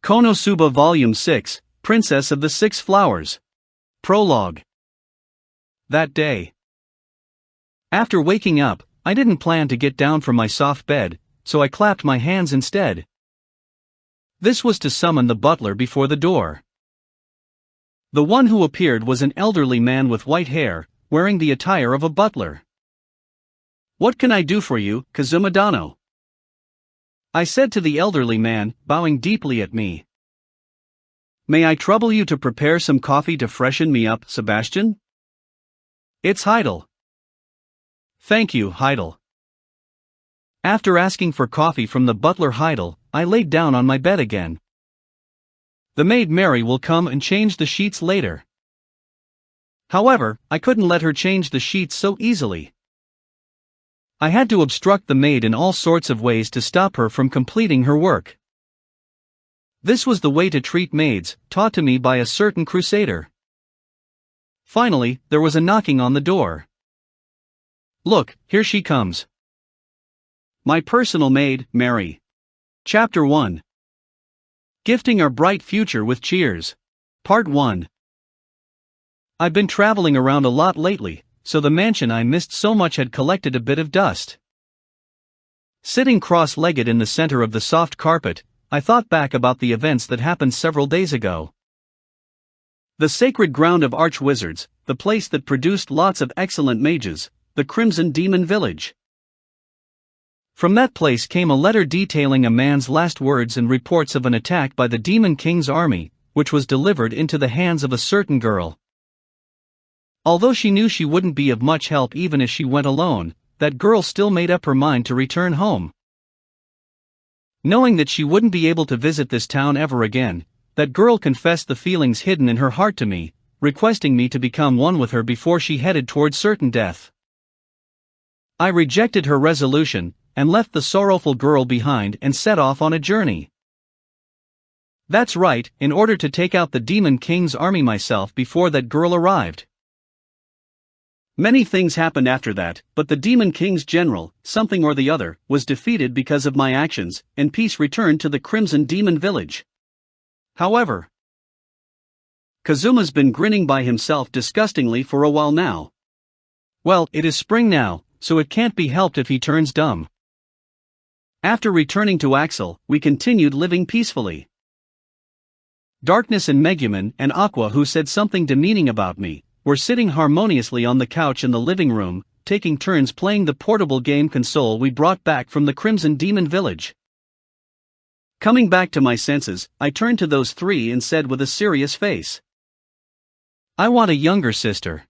Konosuba Volume 6, Princess of the Six Flowers. Prologue. That day. After waking up, I didn't plan to get down from my soft bed, so I clapped my hands instead. This was to summon the butler before the door. The one who appeared was an elderly man with white hair, wearing the attire of a butler. "What can I do for you, Kazuma-dano?" I said to the elderly man, bowing deeply at me. "May I trouble you to prepare some coffee to freshen me up, Sebastian?" "It's Heidel." "Thank you, Heidel." After asking for coffee from the butler Heidel, I laid down on my bed again. The maid Mary will come and change the sheets later. However, I couldn't let her change the sheets so easily. I had to obstruct the maid in all sorts of ways to stop her from completing her work. This was the way to treat maids, taught to me by a certain crusader. Finally, there was a knocking on the door. "Look, here she comes. My personal maid, Mary." Chapter 1. Gifting Our Bright Future with Cheers. Part 1. I've been traveling around a lot lately, so the mansion I missed so much had collected a bit of dust. Sitting cross-legged in the center of the soft carpet, I thought back about the events that happened several days ago. The sacred ground of arch-wizards, the place that produced lots of excellent mages, the Crimson Demon Village. From that place came a letter detailing a man's last words and reports of an attack by the Demon King's army, which was delivered into the hands of a certain girl. Although she knew she wouldn't be of much help even if she went alone, that girl still made up her mind to return home. Knowing that she wouldn't be able to visit this town ever again, that girl confessed the feelings hidden in her heart to me, requesting me to become one with her before she headed toward certain death. I rejected her resolution, and left the sorrowful girl behind and set off on a journey. That's right, in order to take out the Demon King's army myself before that girl arrived. Many things happened after that, but the Demon King's general, something or the other, was defeated because of my actions, and peace returned to the Crimson Demon Village. However, Kazuma's been grinning by himself disgustingly for a while now. Well, it is spring now, so it can't be helped if he turns dumb. After returning to Axel, we continued living peacefully. Darkness and Megumin and Aqua, who said something demeaning about me, were sitting harmoniously on the couch in the living room, taking turns playing the portable game console we brought back from the Crimson Demon Village. Coming back to my senses, I turned to those three and said with a serious face, "I want a younger sister."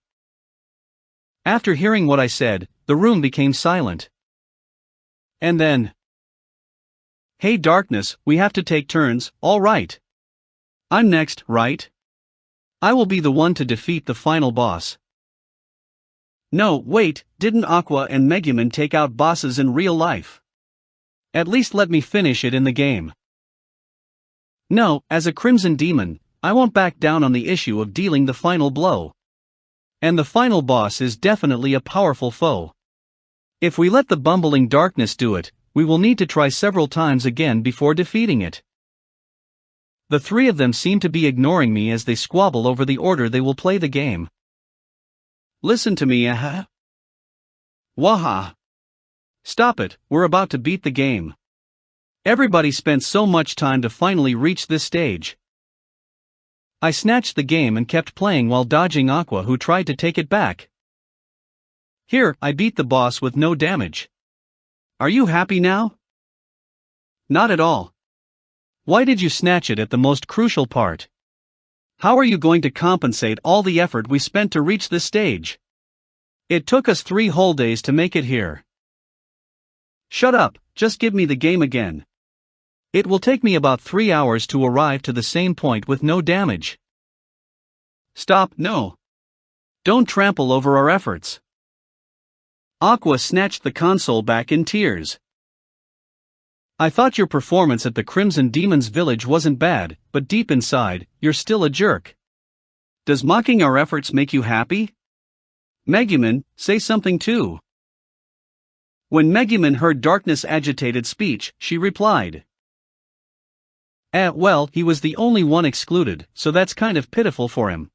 After hearing what I said, the room became silent. And then, "Hey Darkness, we have to take turns, all right? I'm next, right? I will be the one to defeat the final boss." "No, wait, didn't Aqua and Megumin take out bosses in real life? At least let me finish it in the game." "No, as a Crimson Demon, I won't back down on the issue of dealing the final blow. And the final boss is definitely a powerful foe. If we let the bumbling Darkness do it, we will need to try several times again before defeating it." The three of them seem to be ignoring me as they squabble over the order they will play the game. "Listen to me, aha. Waha. Stop it, we're about to beat the game. Everybody spent so much time to finally reach this stage." I snatched the game and kept playing while dodging Aqua, who tried to take it back. "Here, I beat the boss with no damage. Are you happy now?" "Not at all. Why did you snatch it at the most crucial part? How are you going to compensate all the effort we spent to reach this stage? It took us 3 whole days to make it here." "Shut up, just give me the game again. It will take me about 3 hours to arrive to the same point with no damage." "Stop, no. Don't trample over our efforts." Aqua snatched the console back in tears. "I thought your performance at the Crimson Demon's Village wasn't bad, but deep inside, you're still a jerk. Does mocking our efforts make you happy? Megumin, say something too." When Megumin heard Darkness' agitated speech, she replied, Well, he was the only one excluded, so that's kind of pitiful for him.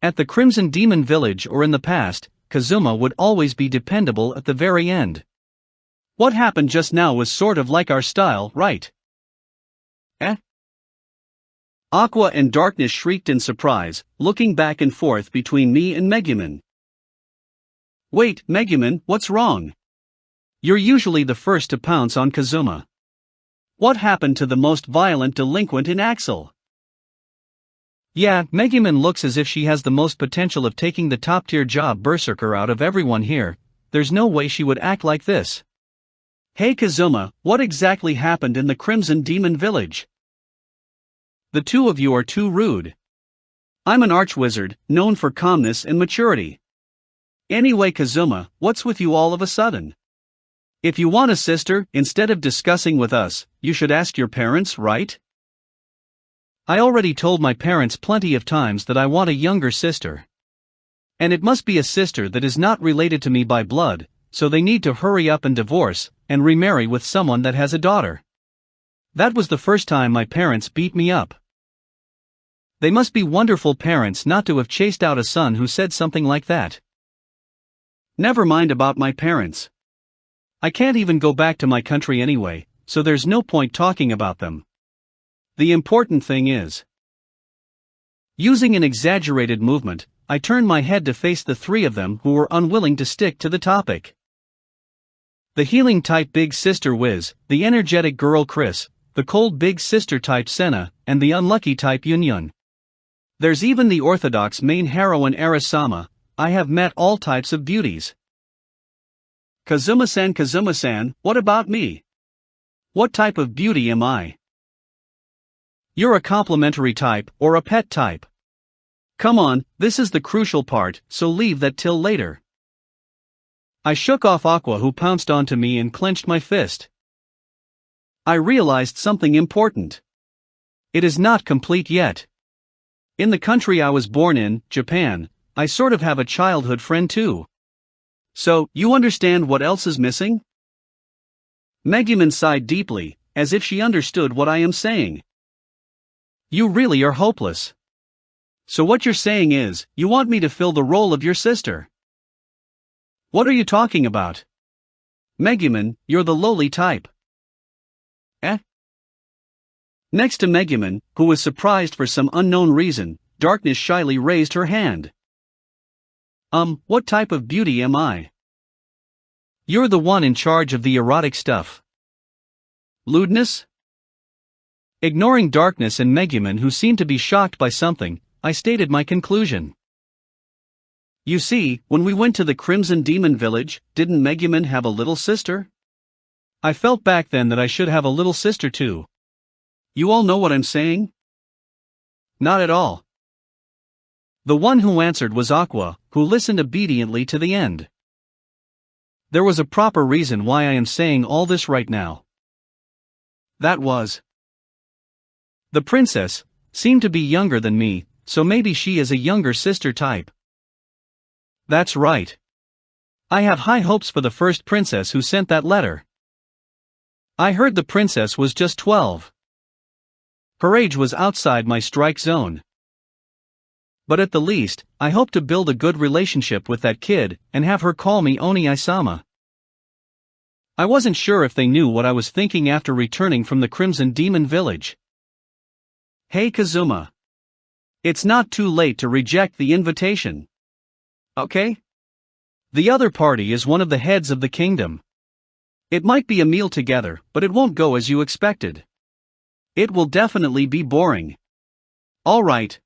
At the Crimson Demon Village or in the past, Kazuma would always be dependable at the very end. What happened just now was sort of like our style, right? Aqua and Darkness shrieked in surprise, looking back and forth between me and Megumin. Wait, Megumin, what's wrong? You're usually the first to pounce on Kazuma. What happened to the most violent delinquent in Axel? Yeah, Megumin looks as if she has the most potential of taking the top-tier job berserker out of everyone here. There's no way she would act like this. Hey Kazuma, what exactly happened in the Crimson Demon Village? The two of you are too rude. I'm an archwizard, known for calmness and maturity. Anyway Kazuma, what's with you all of a sudden? If you want a sister, instead of discussing with us, you should ask your parents, right? I already told my parents plenty of times that I want a younger sister. And it must be a sister that is not related to me by blood, so they need to hurry up and divorce, and remarry with someone that has a daughter. That was the first time my parents beat me up. They must be wonderful parents not to have chased out a son who said something like that. Never mind about my parents. I can't even go back to my country anyway, so there's no point talking about them. The important thing is. Using an exaggerated movement, I turned my head to face the three of them who were unwilling to stick to the topic. The healing type big sister Wiz, the energetic girl Chris, the cold big sister type Senna, and the unlucky type Yunyun. There's even the orthodox main heroine Arasama. I have met all types of beauties. Kazuma-san, what about me? What type of beauty am I? You're a complimentary type or a pet type. Come on, this is the crucial part, so leave that till later. I shook off Aqua who pounced onto me and clenched my fist. I realized something important. It is not complete yet. In the country I was born in, Japan, I sort of have a childhood friend too. So, you understand what else is missing? Megumin sighed deeply, as if she understood what I am saying. You really are hopeless. So what you're saying is, you want me to fill the role of your sister. What are you talking about? Megumin, you're the lowly type. Next to Megumin, who was surprised for some unknown reason, Darkness shyly raised her hand. What type of beauty am I? You're the one in charge of the erotic stuff. Lewdness? Ignoring Darkness and Megumin who seemed to be shocked by something, I stated my conclusion. You see, when we went to the Crimson Demon Village, didn't Megumin have a little sister? I felt back then that I should have a little sister too. You all know what I'm saying? Not at all. The one who answered was Aqua, who listened obediently to the end. There was a proper reason why I am saying all this right now. That was. The princess seemed to be younger than me, so maybe she is a younger sister type. That's right. I have high hopes for the first princess who sent that letter. I heard the princess was just 12. Her age was outside my strike zone. But at the least, I hope to build a good relationship with that kid and have her call me Oni-sama. I wasn't sure if they knew what I was thinking after returning from the Crimson Demon Village. Hey Kazuma. It's not too late to reject the invitation. Okay? The other party is one of the heads of the kingdom. It might be a meal together, but it won't go as you expected. It will definitely be boring. Alright.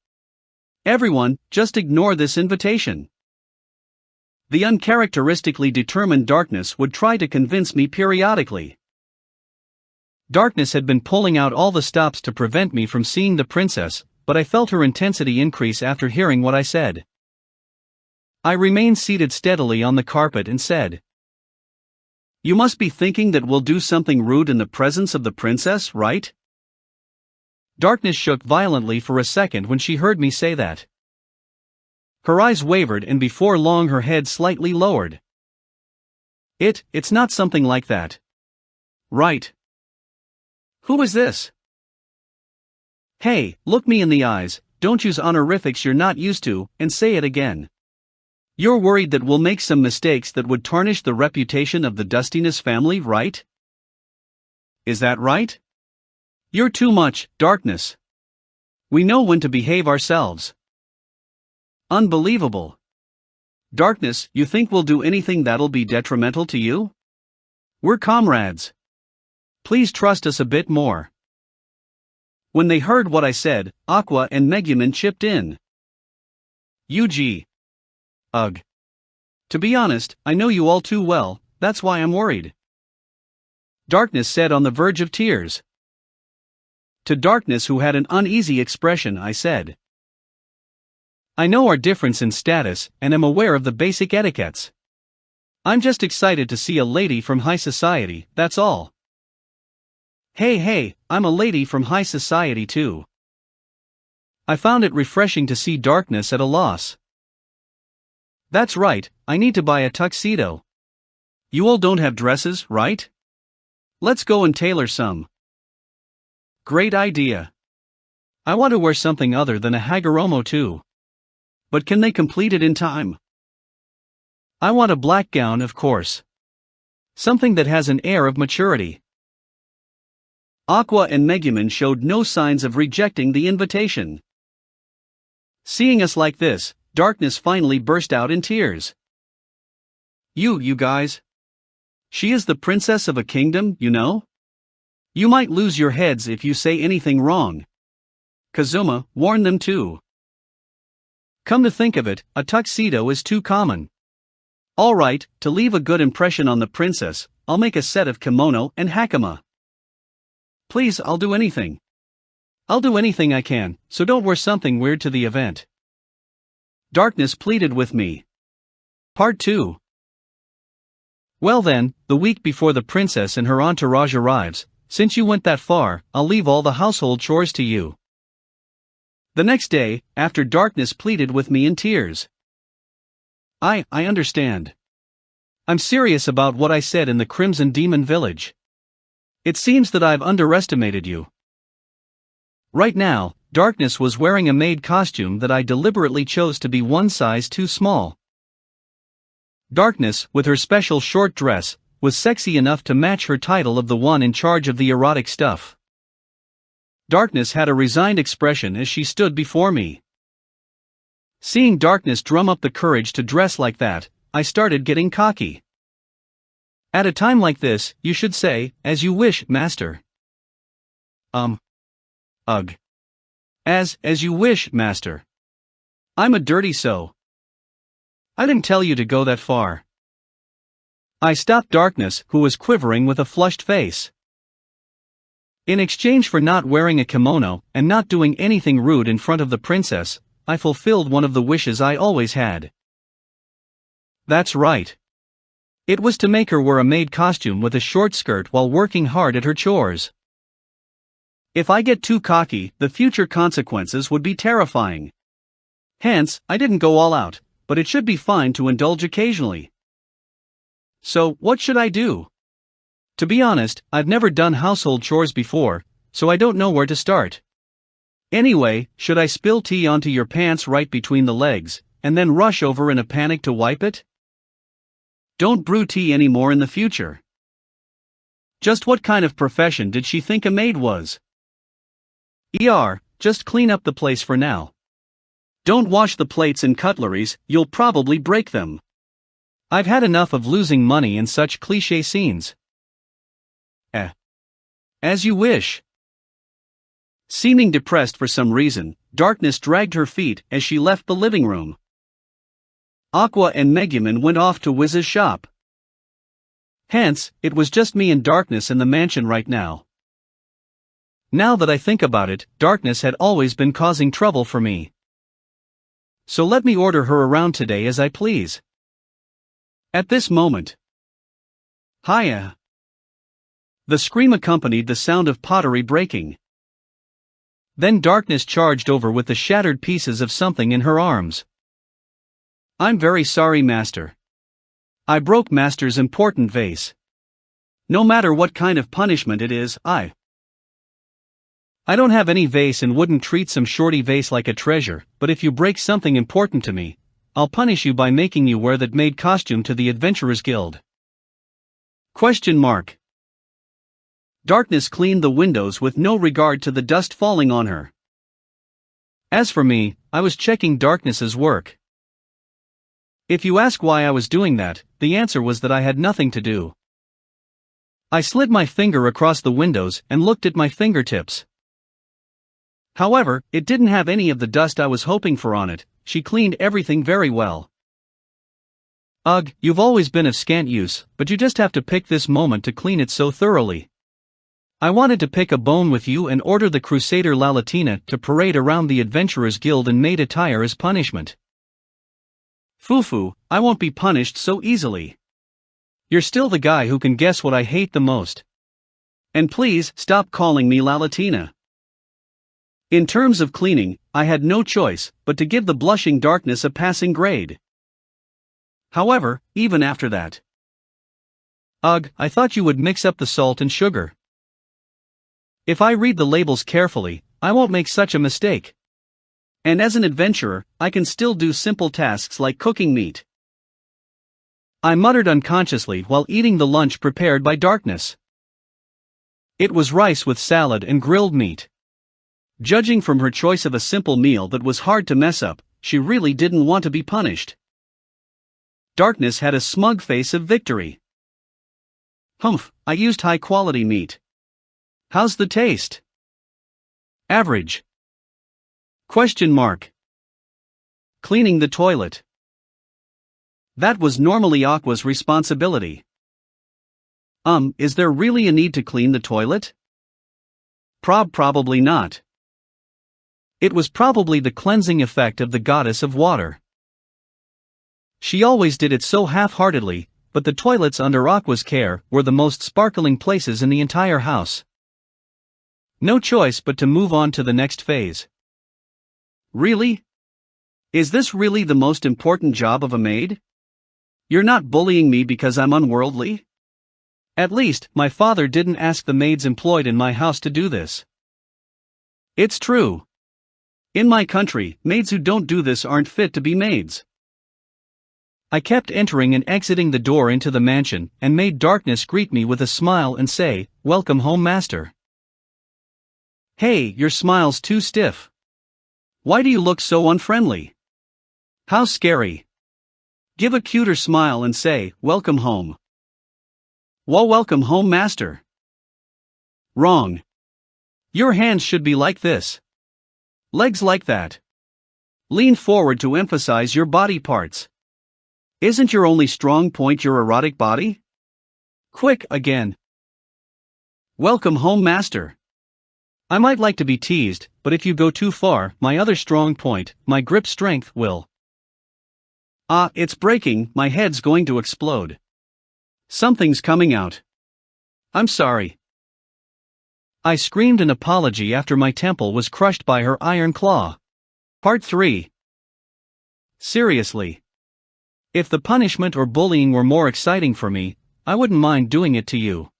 Everyone, just ignore this invitation. The uncharacteristically determined Darkness would try to convince me periodically. Darkness had been pulling out all the stops to prevent me from seeing the princess, but I felt her intensity increase after hearing what I said. I remained seated steadily on the carpet and said, You must be thinking that we'll do something rude in the presence of the princess, right? Darkness shook violently for a second when she heard me say that. Her eyes wavered and before long her head slightly lowered. It's not something like that. Right. Who is this? Hey, look me in the eyes, don't use honorifics you're not used to, and say it again. You're worried that we'll make some mistakes that would tarnish the reputation of the Dustiness family, right? Is that right? You're too much, Darkness. We know when to behave ourselves. Unbelievable. Darkness, you think we'll do anything that'll be detrimental to you? We're comrades. Please trust us a bit more. When they heard what I said, Aqua and Megumin chipped in. UG. Ugh. To be honest, I know you all too well, that's why I'm worried. Darkness said on the verge of tears. To Darkness, who had an uneasy expression, I said. I know our difference in status, and am aware of the basic etiquettes. I'm just excited to see a lady from high society, that's all. Hey, I'm a lady from high society too. I found it refreshing to see Darkness at a loss. That's right, I need to buy a tuxedo. You all don't have dresses, right? Let's go and tailor some. Great idea. I want to wear something other than a hagoromo too. But can they complete it in time? I want a black gown, of course. Something that has an air of maturity. Aqua and Megumin showed no signs of rejecting the invitation. Seeing us like this, Darkness finally burst out in tears. You guys. She is the princess of a kingdom, you know? You might lose your heads if you say anything wrong. Kazuma, warn them too. Come to think of it, a tuxedo is too common. Alright, to leave a good impression on the princess, I'll make a set of kimono and hakama. Please, I'll do anything. I'll do anything I can, so don't wear something weird to the event. Darkness pleaded with me. Part 2. Well then, the week before the princess and her entourage arrives, since you went that far, I'll leave all the household chores to you. The next day, after Darkness pleaded with me in tears. I understand. I'm serious about what I said in the Crimson Demon Village. It seems that I've underestimated you. Right now, Darkness was wearing a maid costume that I deliberately chose to be one size too small. Darkness, with her special short dress, was sexy enough to match her title of the one in charge of the erotic stuff. Darkness had a resigned expression as she stood before me. Seeing Darkness drum up the courage to dress like that, I started getting cocky. At a time like this, you should say, as you wish, master. Ugh. As you wish, master. I'm a dirty so. I didn't tell you to go that far. I stopped Darkness, who was quivering with a flushed face. In exchange for not wearing a kimono, and not doing anything rude in front of the princess, I fulfilled one of the wishes I always had. That's right. It was to make her wear a maid costume with a short skirt while working hard at her chores. If I get too cocky, the future consequences would be terrifying. Hence, I didn't go all out, but it should be fine to indulge occasionally. So, what should I do? To be honest, I've never done household chores before, so I don't know where to start. Anyway, should I spill tea onto your pants right between the legs, and then rush over in a panic to wipe it? Don't brew tea anymore in the future. Just what kind of profession did she think a maid was? Just clean up the place for now. Don't wash the plates and cutleries, you'll probably break them. I've had enough of losing money in such cliché scenes. As you wish. Seeming depressed for some reason, Darkness dragged her feet as she left the living room. Aqua and Megumin went off to Wiz's shop. Hence, it was just me and Darkness in the mansion right now. Now that I think about it, Darkness had always been causing trouble for me. So let me order her around today as I please. At this moment. Hiya. The scream accompanied the sound of pottery breaking. Then Darkness charged over with the shattered pieces of something in her arms. I'm very sorry, Master. I broke Master's important vase. No matter what kind of punishment it is, I don't have any vase and wouldn't treat some shorty vase like a treasure, but if you break something important to me, I'll punish you by making you wear that maid costume to the Adventurers Guild. Question mark. Darkness cleaned the windows with no regard to the dust falling on her. As for me, I was checking Darkness's work. If you ask why I was doing that, the answer was that I had nothing to do. I slid my finger across the windows and looked at my fingertips. However, it didn't have any of the dust I was hoping for on it. She cleaned everything very well. Ugh, you've always been of scant use, but you just have to pick this moment to clean it so thoroughly. I wanted to pick a bone with you and order the Crusader Lalatina to parade around the Adventurers Guild in maid attire as punishment. Fufu, I won't be punished so easily. You're still the guy who can guess what I hate the most. And please, stop calling me Lalatina. In terms of cleaning, I had no choice but to give the blushing Darkness a passing grade. However, even after that. Ugh, I thought you would mix up the salt and sugar. If I read the labels carefully, I won't make such a mistake. And as an adventurer, I can still do simple tasks like cooking meat. I muttered unconsciously while eating the lunch prepared by Darkness. It was rice with salad and grilled meat. Judging from her choice of a simple meal that was hard to mess up, she really didn't want to be punished. Darkness had a smug face of victory. Humph, I used high-quality meat. How's the taste? Average. Question mark. Cleaning the toilet. That was normally Aqua's responsibility. Is there really a need to clean the toilet? Probably not. It was probably the cleansing effect of the goddess of water. She always did it so half-heartedly, but the toilets under Aqua's care were the most sparkling places in the entire house. No choice but to move on to the next phase. Really? Is this really the most important job of a maid? You're not bullying me because I'm unworldly? At least, my father didn't ask the maids employed in my house to do this. It's true. In my country, maids who don't do this aren't fit to be maids. I kept entering and exiting the door into the mansion, and made Darkness greet me with a smile and say, "Welcome home, master." Hey, your smile's too stiff. Why do you look so unfriendly? How scary. Give a cuter smile and say, "Welcome home." Well, welcome home, master. Wrong. Your hands should be like this. Legs like that. Lean forward to emphasize your body parts. Isn't your only strong point your erotic body? Quick, again. Welcome home, master. I might like to be teased, but if you go too far, my other strong point, my grip strength, will. It's breaking, my head's going to explode. Something's coming out. I'm sorry. I screamed an apology after my temple was crushed by her iron claw. Part 3. Seriously. If the punishment or bullying were more exciting for me, I wouldn't mind doing it to you.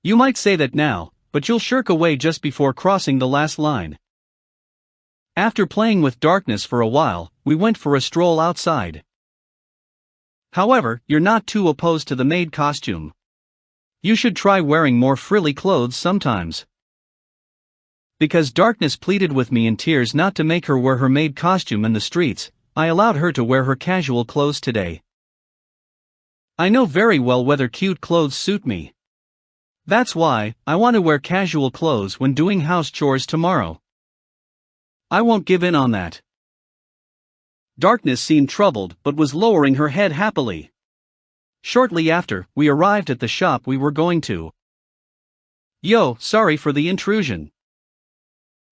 You might say that now, but you'll shirk away just before crossing the last line. After playing with Darkness for a while, we went for a stroll outside. However, you're not too opposed to the maid costume. You should try wearing more frilly clothes sometimes. Because Darkness pleaded with me in tears not to make her wear her maid costume in the streets, I allowed her to wear her casual clothes today. I know very well whether cute clothes suit me. That's why I want to wear casual clothes when doing house chores tomorrow. I won't give in on that. Darkness seemed troubled but was lowering her head happily. Shortly after, we arrived at the shop we were going to. Yo, sorry for the intrusion.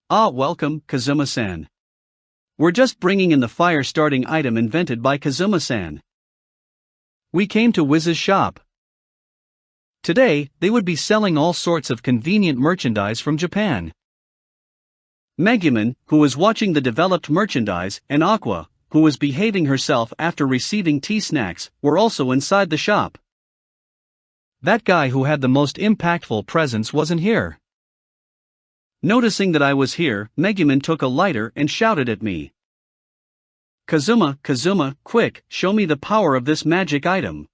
Welcome, Kazuma-san. We're just bringing in the fire-starting item invented by Kazuma-san. We came to Wiz's shop. Today, they would be selling all sorts of convenient merchandise from Japan. Megumin, who was watching the developed merchandise, and Aqua, who was behaving herself after receiving tea snacks, were also inside the shop. That guy who had the most impactful presence wasn't here. Noticing that I was here, Megumin took a lighter and shouted at me. Kazuma, Kazuma, quick, show me the power of this magic item.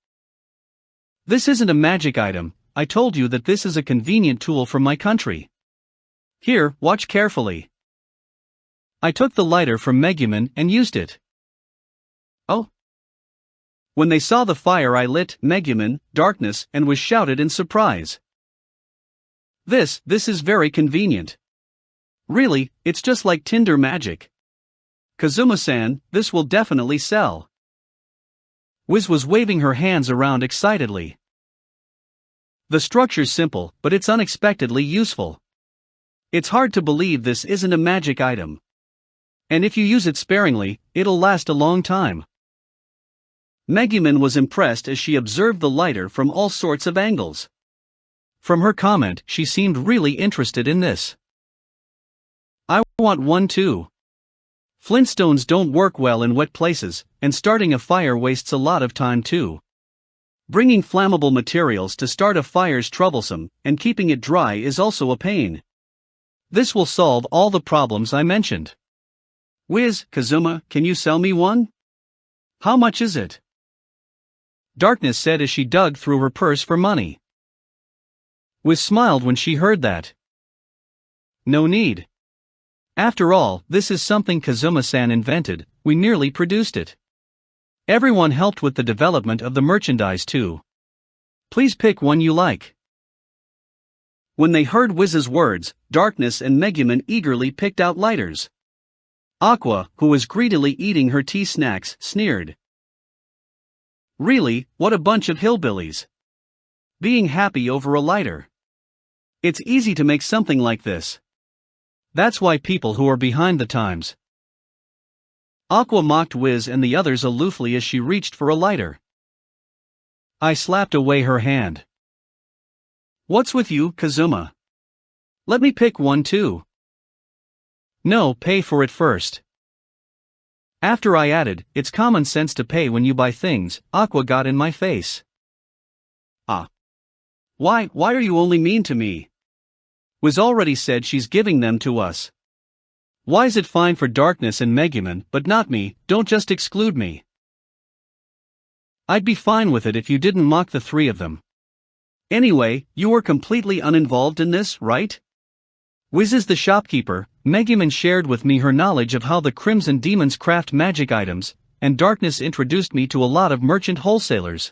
This isn't a magic item, I told you that this is a convenient tool from my country. Here, watch carefully. I took the lighter from Megumin and used it. Oh. When they saw the fire I lit, Megumin, darkness, and was shouted in surprise. This is very convenient. Really, it's just like Tinder magic. Kazuma-san, this will definitely sell. Wiz was waving her hands around excitedly. The structure's simple, but it's unexpectedly useful. It's hard to believe this isn't a magic item. And if you use it sparingly, it'll last a long time. Megumin was impressed as she observed the lighter from all sorts of angles. From her comment, she seemed really interested in this. I want one too. Flintstones don't work well in wet places, and starting a fire wastes a lot of time too. Bringing flammable materials to start a fire's troublesome, and keeping it dry is also a pain. This will solve all the problems I mentioned. Wiz, Kazuma, can you sell me one? How much is it? Darkness said as she dug through her purse for money. Wiz smiled when she heard that. No need. After all, this is something Kazuma-san invented, we nearly produced it. Everyone helped with the development of the merchandise too. Please pick one you like. When they heard Wiz's words, Darkness and Megumin eagerly picked out lighters. Aqua, who was greedily eating her tea snacks, sneered. Really, what a bunch of hillbillies. Being happy over a lighter. It's easy to make something like this. That's why people who are behind the times. Aqua mocked Wiz and the others aloofly as she reached for a lighter. I slapped away her hand. What's with you, Kazuma? Let me pick one too. No, pay for it first. After I added, it's common sense to pay when you buy things, Aqua got in my face. Ah. Why are you only mean to me? Wiz already said she's giving them to us. Why's it fine for Darkness and Megumin, but not me? Don't just exclude me. I'd be fine with it if you didn't mock the three of them. Anyway, you were completely uninvolved in this, right? Wiz is the shopkeeper. Megumin shared with me her knowledge of how the Crimson Demons craft magic items, and Darkness introduced me to a lot of merchant wholesalers.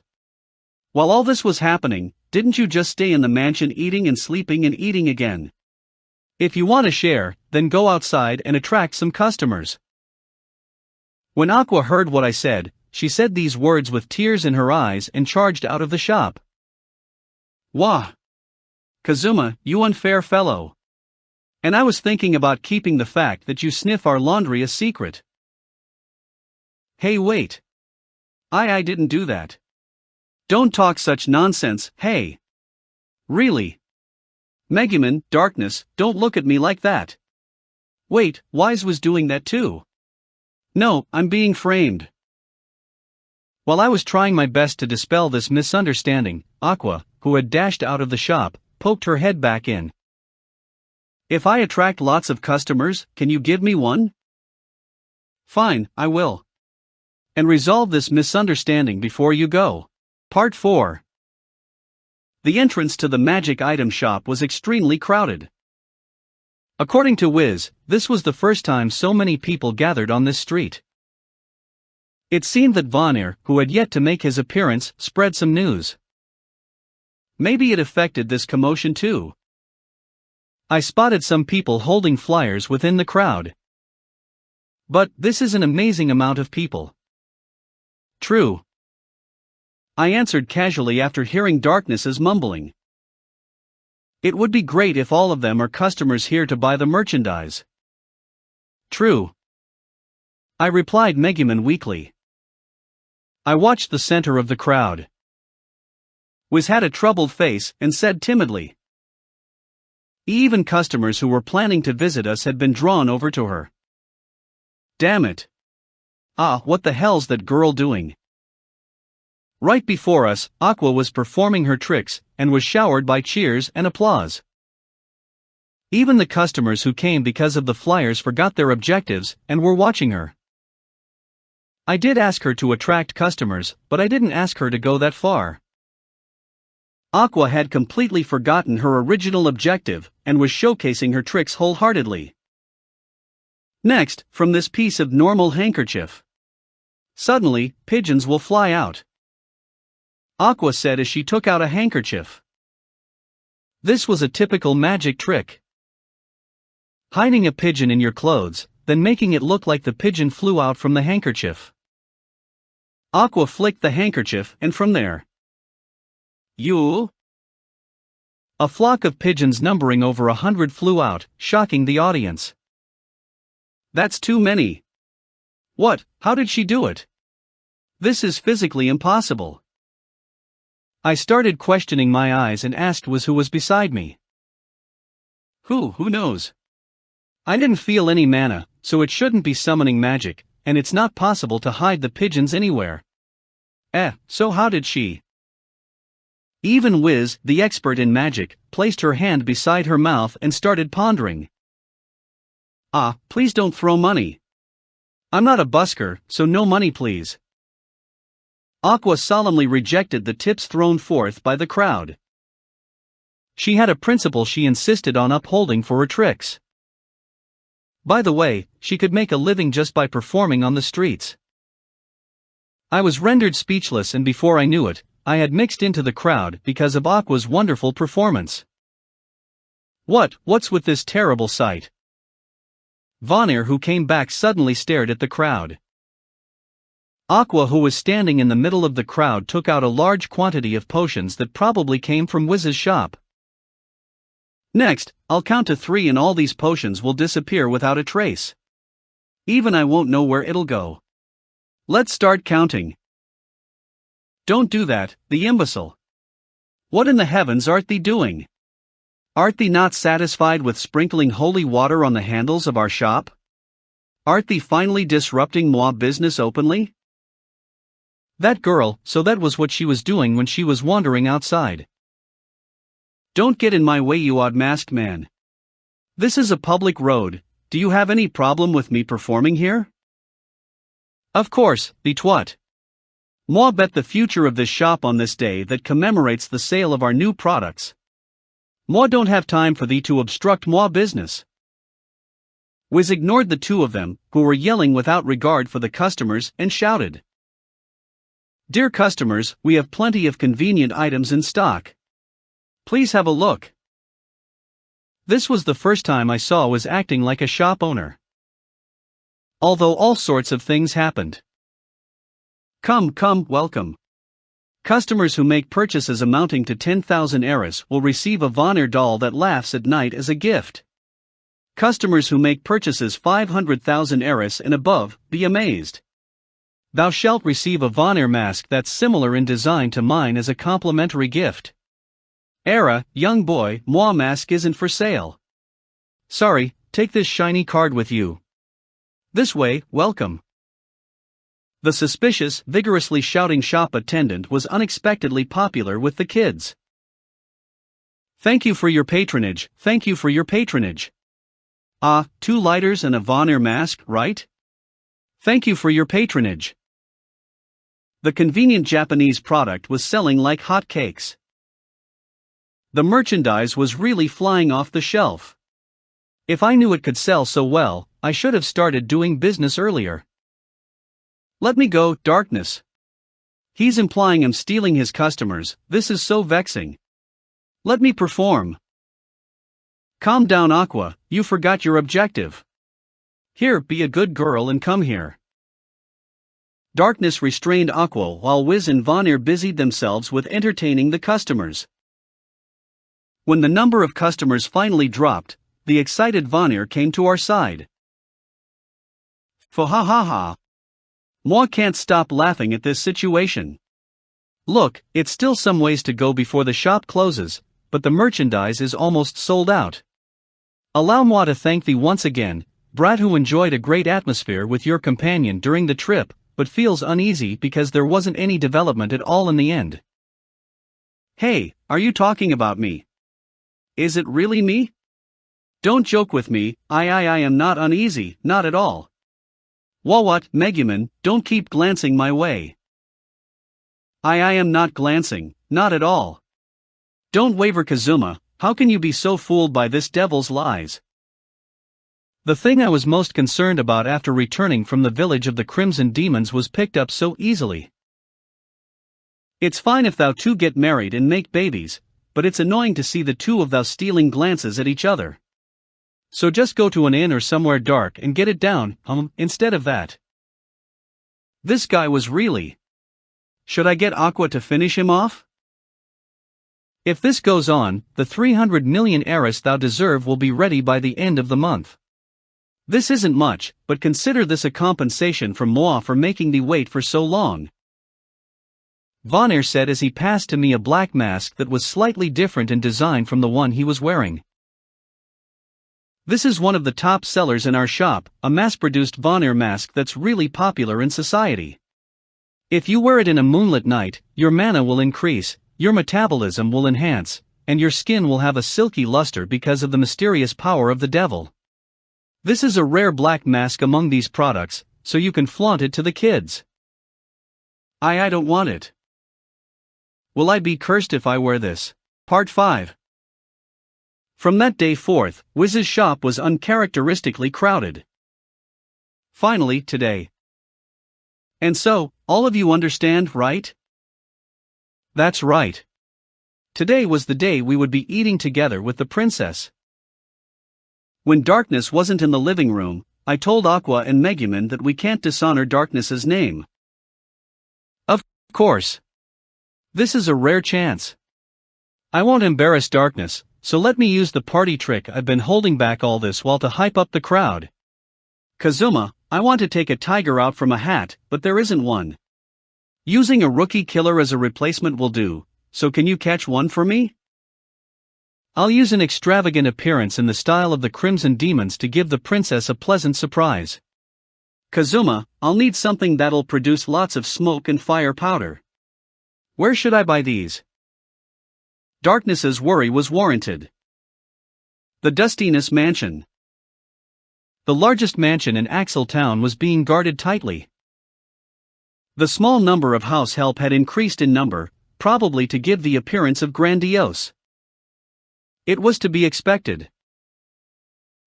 While all this was happening, didn't you just stay in the mansion eating and sleeping and eating again? If you want to share, then go outside and attract some customers. When Aqua heard what I said, she said these words with tears in her eyes and charged out of the shop. Wah! Kazuma, you unfair fellow. And I was thinking about keeping the fact that you sniff our laundry a secret. Hey, wait. I didn't do that. Don't talk such nonsense, hey. Really. Megumin, Darkness, don't look at me like that. Wait, Wise was doing that too. No, I'm being framed. While I was trying my best to dispel this misunderstanding, Aqua, who had dashed out of the shop, poked her head back in. If I attract lots of customers, can you give me one? Fine, I will. And resolve this misunderstanding before you go. Part 4. The entrance to the magic item shop was extremely crowded. According to Wiz, this was the first time so many people gathered on this street. It seemed that Vanir, who had yet to make his appearance, spread some news. Maybe it affected this commotion too. I spotted some people holding flyers within the crowd. But this is an amazing amount of people. True. I answered casually after hearing Darkness's mumbling. It would be great if all of them are customers here to buy the merchandise. True. I replied Megumin weakly. I watched the center of the crowd. Wiz had a troubled face and said timidly. Even customers who were planning to visit us had been drawn over to her. Damn it. Ah, what the hell's that girl doing? Right before us, Aqua was performing her tricks, and was showered by cheers and applause. Even the customers who came because of the flyers forgot their objectives and were watching her. I did ask her to attract customers, but I didn't ask her to go that far. Aqua had completely forgotten her original objective and was showcasing her tricks wholeheartedly. Next, from this piece of normal handkerchief. Suddenly, pigeons will fly out. Aqua said as she took out a handkerchief. This was a typical magic trick. Hiding a pigeon in your clothes, then making it look like the pigeon flew out from the handkerchief. Aqua flicked the handkerchief and from there, a flock of pigeons numbering over 100 flew out, shocking the audience. That's too many. What? How did she do it? This is physically impossible. I started questioning my eyes and asked who was beside me. Who knows? I didn't feel any mana, so it shouldn't be summoning magic, and it's not possible to hide the pigeons anywhere. So how did she? Even Wiz, the expert in magic, placed her hand beside her mouth and started pondering. Please don't throw money. I'm not a busker, so no money please. Aqua solemnly rejected the tips thrown forth by the crowd. She had a principle she insisted on upholding for her tricks. By the way, she could make a living just by performing on the streets. I was rendered speechless, and before I knew it, I had mixed into the crowd because of Aqua's wonderful performance. What's with this terrible sight? Vanir, who came back, suddenly stared at the crowd. Aqua, who was standing in the middle of the crowd, took out a large quantity of potions that probably came from Wiz's shop. Next, I'll count to 3 and all these potions will disappear without a trace. Even I won't know where it'll go. Let's start counting. Don't do that, the imbecile. What in the heavens art thee doing? Art thee not satisfied with sprinkling holy water on the handles of our shop? Art thee finally disrupting moi business openly? That girl, so that was what she was doing when she was wandering outside. Don't get in my way, you odd masked man. This is a public road. Do you have any problem with me performing here? Of course, the twat. Moi bet the future of this shop on this day that commemorates the sale of our new products. Moi don't have time for thee to obstruct moi business. Wiz ignored the two of them, who were yelling without regard for the customers, and shouted. Dear customers, we have plenty of convenient items in stock. Please have a look. This was the first time I saw Wiz acting like a shop owner. Although all sorts of things happened. Come, welcome. Customers who make purchases amounting to 10,000 eras will receive a Vanir doll that laughs at night as a gift. Customers who make purchases 500,000 eras and above, be amazed. Thou shalt receive a Vanir mask that's similar in design to mine as a complimentary gift. Era, young boy, moi mask isn't for sale. Sorry, take this shiny card with you. This way, welcome. The suspicious, vigorously shouting shop attendant was unexpectedly popular with the kids. Thank you for your patronage, thank you for your patronage. 2 lighters and a Vanir mask, right? Thank you for your patronage. The convenient Japanese product was selling like hot cakes. The merchandise was really flying off the shelf. If I knew it could sell so well, I should have started doing business earlier. Let me go, darkness. He's implying I'm stealing his customers. This is so vexing. Let me perform. Calm down, Aqua, you forgot your objective. Here, be a good girl and come here. Darkness restrained Aqua while Wiz and Vanir busied themselves with entertaining the customers. When the number of customers finally dropped, the excited Vanir came to our side. Ha. Moi can't stop laughing at this situation. Look, it's still some ways to go before the shop closes, but the merchandise is almost sold out. Allow moi to thank thee once again, brat, who enjoyed a great atmosphere with your companion during the trip, but feels uneasy because there wasn't any development at all in the end. Hey, are you talking about me? Is it really me? Don't joke with me, I am not uneasy, not at all. What, Megumin, don't keep glancing my way. I am not glancing, not at all. Don't waver, Kazuma, how can you be so fooled by this devil's lies? The thing I was most concerned about after returning from the village of the Crimson Demons was picked up so easily. It's fine if thou two get married and make babies, but it's annoying to see the two of thou stealing glances at each other. So just go to an inn or somewhere dark and get it down, instead of that. This guy was really... Should I get Aqua to finish him off? If this goes on, the 300 million heiress thou deserve will be ready by the end of the month. This isn't much, but consider this a compensation from moi for making thee wait for so long. Vanir said as he passed to me a black mask that was slightly different in design from the one he was wearing. This is one of the top sellers in our shop, a mass-produced Vanir mask that's really popular in society. If you wear it in a moonlit night, your mana will increase, your metabolism will enhance, and your skin will have a silky luster because of the mysterious power of the devil. This is a rare black mask among these products, so you can flaunt it to the kids. I don't want it. Will I be cursed if I wear this? Part 5. From that day forth, Wiz's shop was uncharacteristically crowded. Finally, today. And so, all of you understand, right? That's right. Today was the day we would be eating together with the princess. When Darkness wasn't in the living room, I told Aqua and Megumin that we can't dishonor Darkness's name. Of course. This is a rare chance. I won't embarrass Darkness, so let me use the party trick I've been holding back all this while to hype up the crowd. Kazuma, I want to take a tiger out from a hat, but there isn't one. Using a rookie killer as a replacement will do, so can you catch one for me? I'll use an extravagant appearance in the style of the Crimson Demons to give the princess a pleasant surprise. Kazuma, I'll need something that'll produce lots of smoke and fire powder. Where should I buy these? Darkness's worry was warranted. The Dustiness Mansion. The largest mansion in Axel Town was being guarded tightly. The small number of house help had increased in number, probably to give the appearance of grandiose. It was to be expected.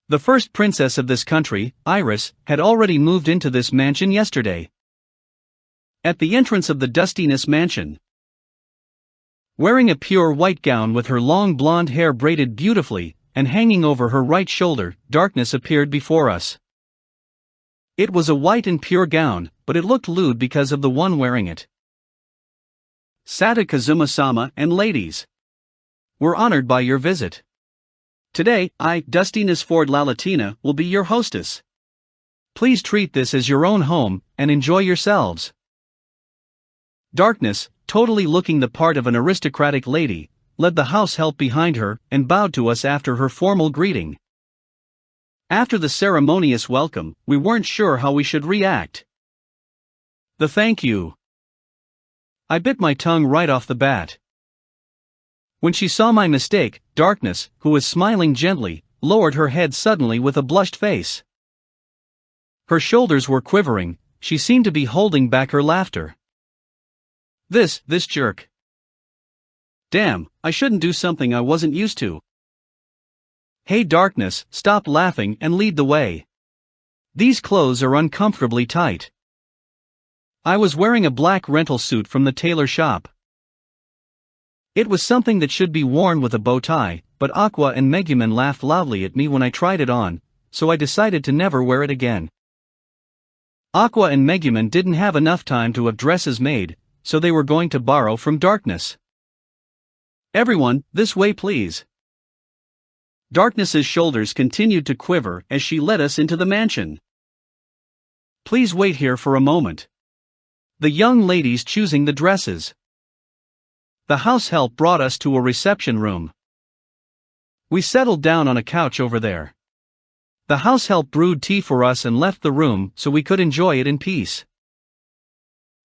The first princess of this country, Iris, had already moved into this mansion yesterday. At the entrance of the Dustiness Mansion, wearing a pure white gown with her long blonde hair braided beautifully, and hanging over her right shoulder, Darkness appeared before us. It was a white and pure gown, but it looked lewd because of the one wearing it. Sata Kazuma-sama and ladies. We're honored by your visit. Today, I, Dustiness Ford Lalatina, will be your hostess. Please treat this as your own home, and enjoy yourselves. Darkness, totally looking the part of an aristocratic lady, led the house help behind her and bowed to us after her formal greeting. After the ceremonious welcome, we weren't sure how we should react. The thank you. I bit my tongue right off the bat. When she saw my mistake, Darkness, who was smiling gently, lowered her head suddenly with a blushed face. Her shoulders were quivering, she seemed to be holding back her laughter. This jerk. Damn, I shouldn't do something I wasn't used to. Hey Darkness, stop laughing and lead the way. These clothes are uncomfortably tight. I was wearing a black rental suit from the tailor shop. It was something that should be worn with a bow tie, but Aqua and Megumin laughed loudly at me when I tried it on, so I decided to never wear it again. Aqua and Megumin didn't have enough time to have dresses made, so they were going to borrow from Darkness. Everyone, this way please. Darkness's shoulders continued to quiver as she led us into the mansion. Please wait here for a moment. The young ladies choosing the dresses. The house help brought us to a reception room. We settled down on a couch over there. The house help brewed tea for us and left the room so we could enjoy it in peace.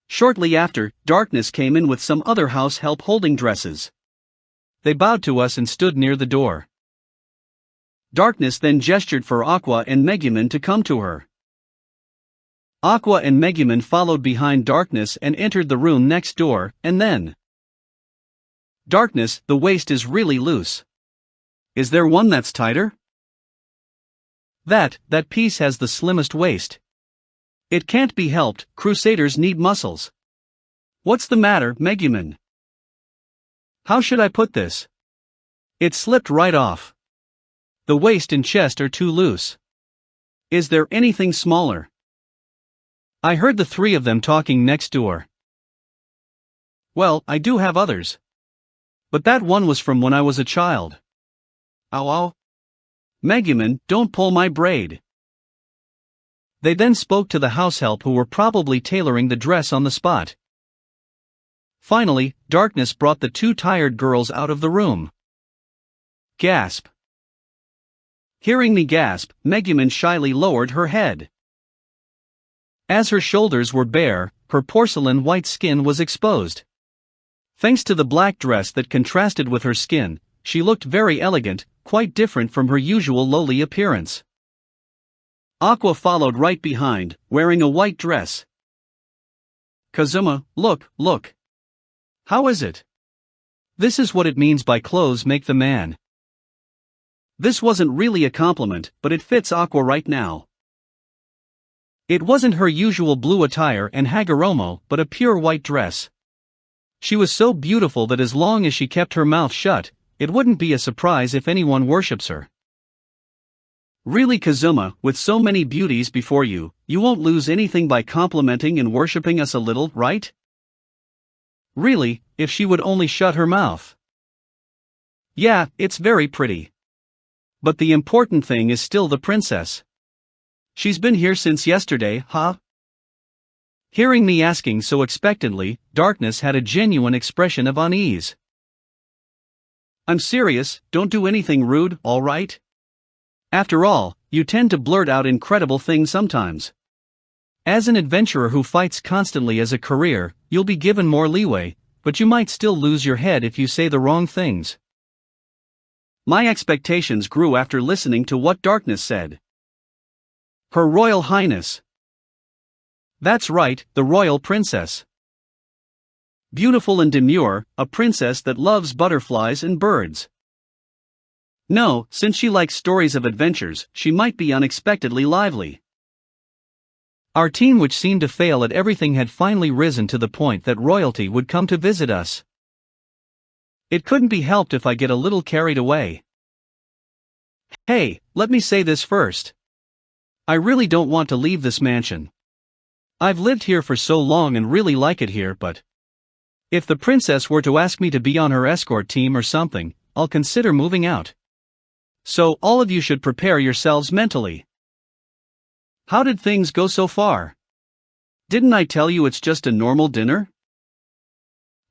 Shortly after, Darkness came in with some other house help holding dresses. They bowed to us and stood near the door. Darkness then gestured for Aqua and Megumin to come to her. Aqua and Megumin followed behind Darkness and entered the room next door, and then... Darkness, the waist is really loose. Is there one that's tighter? That piece has the slimmest waist. It can't be helped, Crusaders need muscles. What's the matter, Megumin? How should I put this? It slipped right off. The waist and chest are too loose. Is there anything smaller? I heard the three of them talking next door. Well, I do have others. But that one was from when I was a child. Ow ow. Megumin, don't pull my braid. They then spoke to the househelp who were probably tailoring the dress on the spot. Finally, Darkness brought the two tired girls out of the room. Gasp. Hearing me gasp, Megumin shyly lowered her head. As her shoulders were bare, her porcelain white skin was exposed. Thanks to the black dress that contrasted with her skin, she looked very elegant, quite different from her usual lowly appearance. Aqua followed right behind, wearing a white dress. Kazuma, look. How is it? This is what it means by clothes make the man. This wasn't really a compliment, but it fits Aqua right now. It wasn't her usual blue attire and Hagoromo, but a pure white dress. She was so beautiful that as long as she kept her mouth shut, it wouldn't be a surprise if anyone worships her. Really, Kazuma, with so many beauties before you, you won't lose anything by complimenting and worshipping us a little, right? Really, if she would only shut her mouth. Yeah, it's very pretty. But the important thing is still the princess. She's been here since yesterday, huh? Hearing me asking so expectantly, Darkness had a genuine expression of unease. I'm serious, don't do anything rude, alright? After all, you tend to blurt out incredible things sometimes. As an adventurer who fights constantly as a career, you'll be given more leeway, but you might still lose your head if you say the wrong things. My expectations grew after listening to what Darkness said. Her Royal Highness. That's right, the Royal Princess. Beautiful and demure, a princess that loves butterflies and birds. No, since she likes stories of adventures, she might be unexpectedly lively. Our team, which seemed to fail at everything, had finally risen to the point that royalty would come to visit us. It couldn't be helped if I get a little carried away. Hey, let me say this first. I really don't want to leave this mansion. I've lived here for so long and really like it here, but if the princess were to ask me to be on her escort team or something, I'll consider moving out. So, all of you should prepare yourselves mentally. How did things go so far? Didn't I tell you it's just a normal dinner?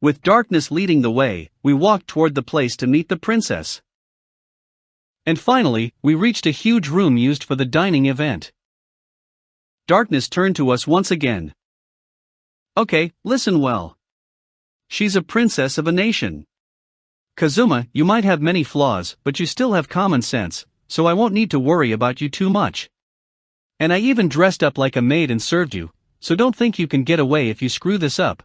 With Darkness leading the way, we walked toward the place to meet the princess. And finally, we reached a huge room used for the dining event. Darkness turned to us once again. Okay, listen well. She's a princess of a nation. Kazuma, you might have many flaws, but you still have common sense, so I won't need to worry about you too much. And I even dressed up like a maid and served you, so don't think you can get away if you screw this up.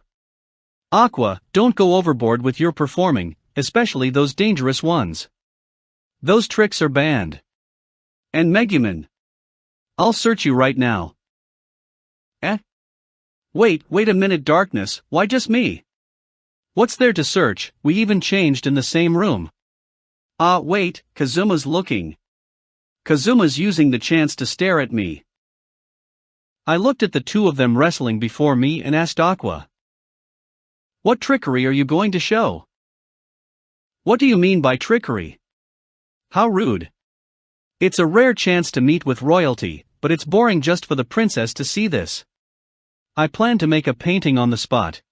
Aqua, don't go overboard with your performing, especially those dangerous ones. Those tricks are banned. And Megumin, I'll search you right now. Wait a minute, Darkness, why just me? What's there to search? We even changed in the same room. Wait, Kazuma's looking. Kazuma's using the chance to stare at me. I looked at the two of them wrestling before me and asked Aqua. What trickery are you going to show? What do you mean by trickery? How rude. It's a rare chance to meet with royalty, but it's boring just for the princess to see this. I plan to make a painting on the spot.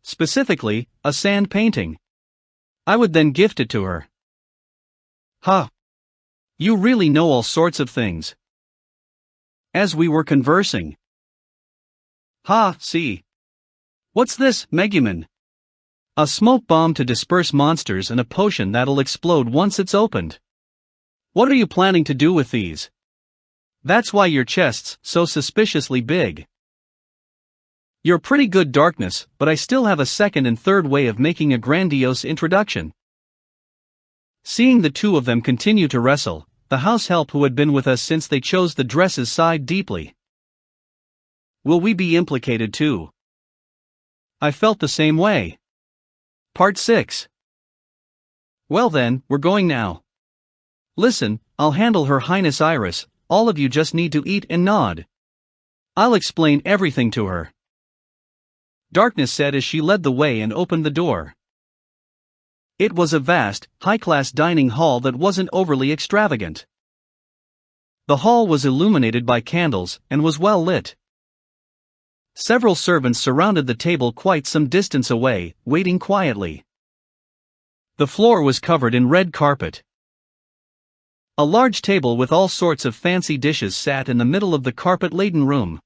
Specifically, a sand painting. I would then gift it to her. Huh. You really know all sorts of things. As we were conversing. See. What's this, Megumin? A smoke bomb to disperse monsters and a potion that'll explode once it's opened. What are you planning to do with these? That's why your chest's so suspiciously big. You're pretty good, Darkness, but I still have a second and third way of making a grandiose introduction. Seeing the two of them continue to wrestle, the house help who had been with us since they chose the dresses sighed deeply. Will we be implicated too? I felt the same way. Part 6. Well then, we're going now. Listen, I'll handle Her Highness Iris, all of you just need to eat and nod. I'll explain everything to her. Darkness said as she led the way and opened the door. It was a vast, high-class dining hall that wasn't overly extravagant. The hall was illuminated by candles and was well lit. Several servants surrounded the table quite some distance away, waiting quietly. The floor was covered in red carpet. A large table with all sorts of fancy dishes sat in the middle of the carpet-laden room.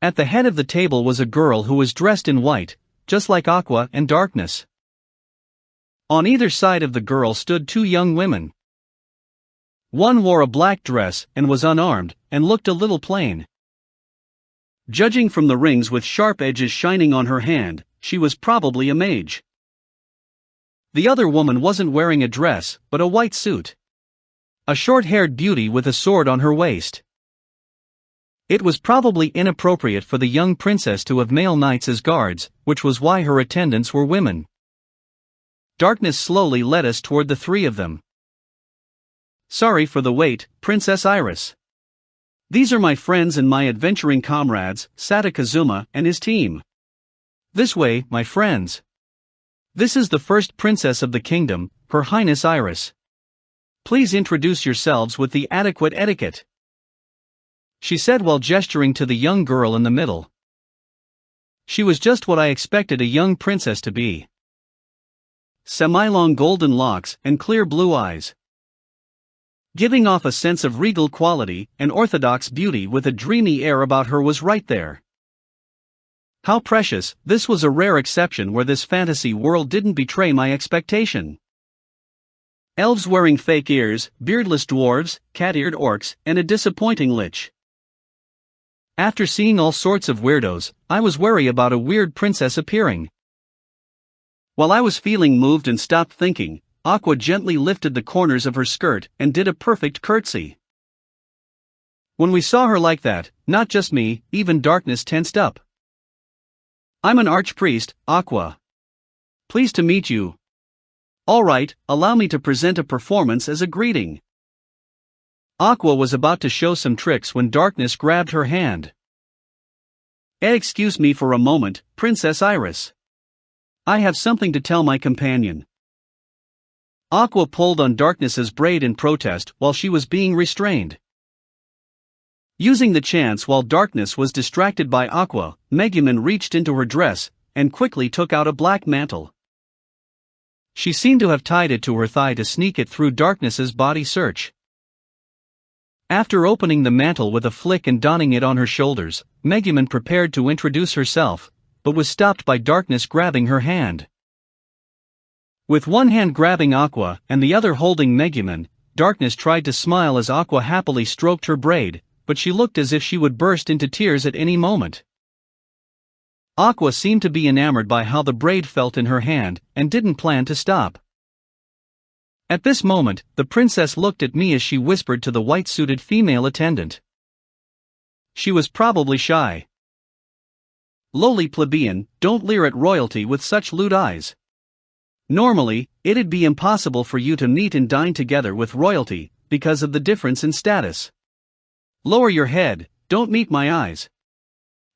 At the head of the table was a girl who was dressed in white, just like Aqua and Darkness. On either side of the girl stood two young women. One wore a black dress and was unarmed, and looked a little plain. Judging from the rings with sharp edges shining on her hand, she was probably a mage. The other woman wasn't wearing a dress, but a white suit. A short-haired beauty with a sword on her waist. It was probably inappropriate for the young princess to have male knights as guards, which was why her attendants were women. Darkness slowly led us toward the three of them. Sorry for the wait, Princess Iris. These are my friends and my adventuring comrades, Kazuma and his team. This way, my friends. This is the first princess of the kingdom, Her Highness Iris. Please introduce yourselves with the adequate etiquette, she said while gesturing to the young girl in the middle. She was just what I expected a young princess to be. Semi-long golden locks and clear blue eyes. Giving off a sense of regal quality, and orthodox beauty with a dreamy air about her was right there. How precious, this was a rare exception where this fantasy world didn't betray my expectation. Elves wearing fake ears, beardless dwarves, cat-eared orcs, and a disappointing lich. After seeing all sorts of weirdos, I was wary about a weird princess appearing. While I was feeling moved and stopped thinking, Aqua gently lifted the corners of her skirt and did a perfect curtsy. When we saw her like that, not just me, even Darkness tensed up. I'm an archpriest, Aqua. Pleased to meet you. Alright, allow me to present a performance as a greeting. Aqua was about to show some tricks when Darkness grabbed her hand. Excuse me for a moment, Princess Iris. I have something to tell my companion. Aqua pulled on Darkness's braid in protest while she was being restrained. Using the chance while Darkness was distracted by Aqua, Megumin reached into her dress and quickly took out a black mantle. She seemed to have tied it to her thigh to sneak it through Darkness's body search. After opening the mantle with a flick and donning it on her shoulders, Megumin prepared to introduce herself, but was stopped by Darkness grabbing her hand. With one hand grabbing Aqua and the other holding Megumin, Darkness tried to smile as Aqua happily stroked her braid, but she looked as if she would burst into tears at any moment. Aqua seemed to be enamored by how the braid felt in her hand, and didn't plan to stop. At this moment, the princess looked at me as she whispered to the white-suited female attendant. She was probably shy. Lowly plebeian, don't leer at royalty with such lewd eyes. Normally, it'd be impossible for you to meet and dine together with royalty, because of the difference in status. Lower your head, don't meet my eyes.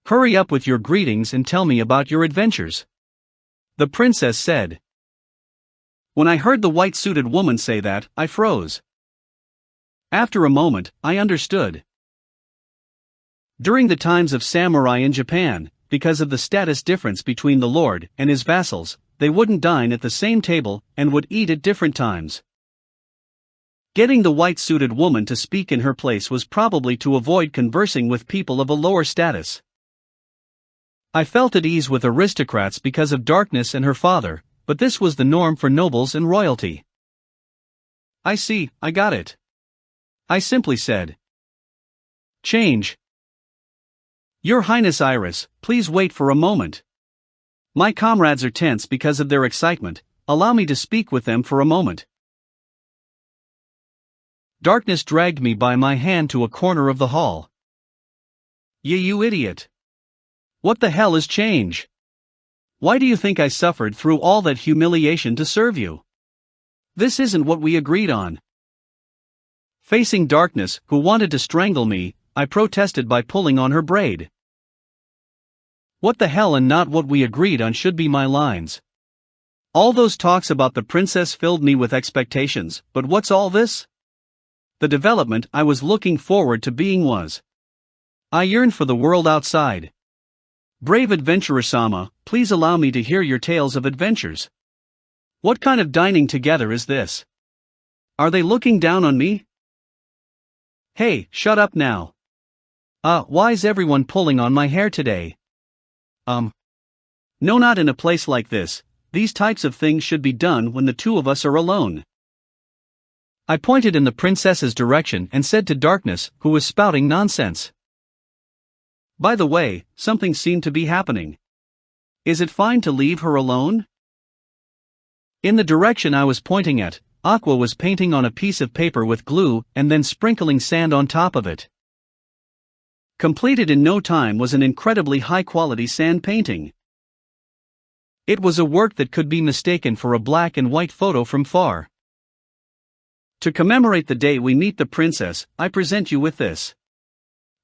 Hurry up with your greetings and tell me about your adventures. The princess said. When I heard the white-suited woman say that, I froze. After a moment, I understood. During the times of samurai in Japan, because of the status difference between the lord and his vassals, they wouldn't dine at the same table and would eat at different times. Getting the white-suited woman to speak in her place was probably to avoid conversing with people of a lower status. I felt at ease with aristocrats because of Darkness and her father, but this was the norm for nobles and royalty. I see, I got it. I simply said. Change. Your Highness Iris, please wait for a moment. My comrades are tense because of their excitement, allow me to speak with them for a moment. Darkness dragged me by my hand to a corner of the hall. You idiot. What the hell is change? Why do you think I suffered through all that humiliation to serve you? This isn't what we agreed on. Facing Darkness, who wanted to strangle me, I protested by pulling on her braid. What the hell and not what we agreed on should be my lines. All those talks about the princess filled me with expectations, but what's all this? The development I was looking forward to being was. I yearned for the world outside. Brave adventurer-sama, please allow me to hear your tales of adventures. What kind of dining together is this? Are they looking down on me? Hey, shut up now. Why's everyone pulling on my hair today? No, not in a place like this. These types of things should be done when the two of us are alone. I pointed in the princess's direction and said to Darkness, who was spouting nonsense. By the way, something seemed to be happening. Is it fine to leave her alone? In the direction I was pointing at, Aqua was painting on a piece of paper with glue and then sprinkling sand on top of it. Completed in no time was an incredibly high-quality sand painting. It was a work that could be mistaken for a black and white photo from far. To commemorate the day we meet the princess, I present you with this.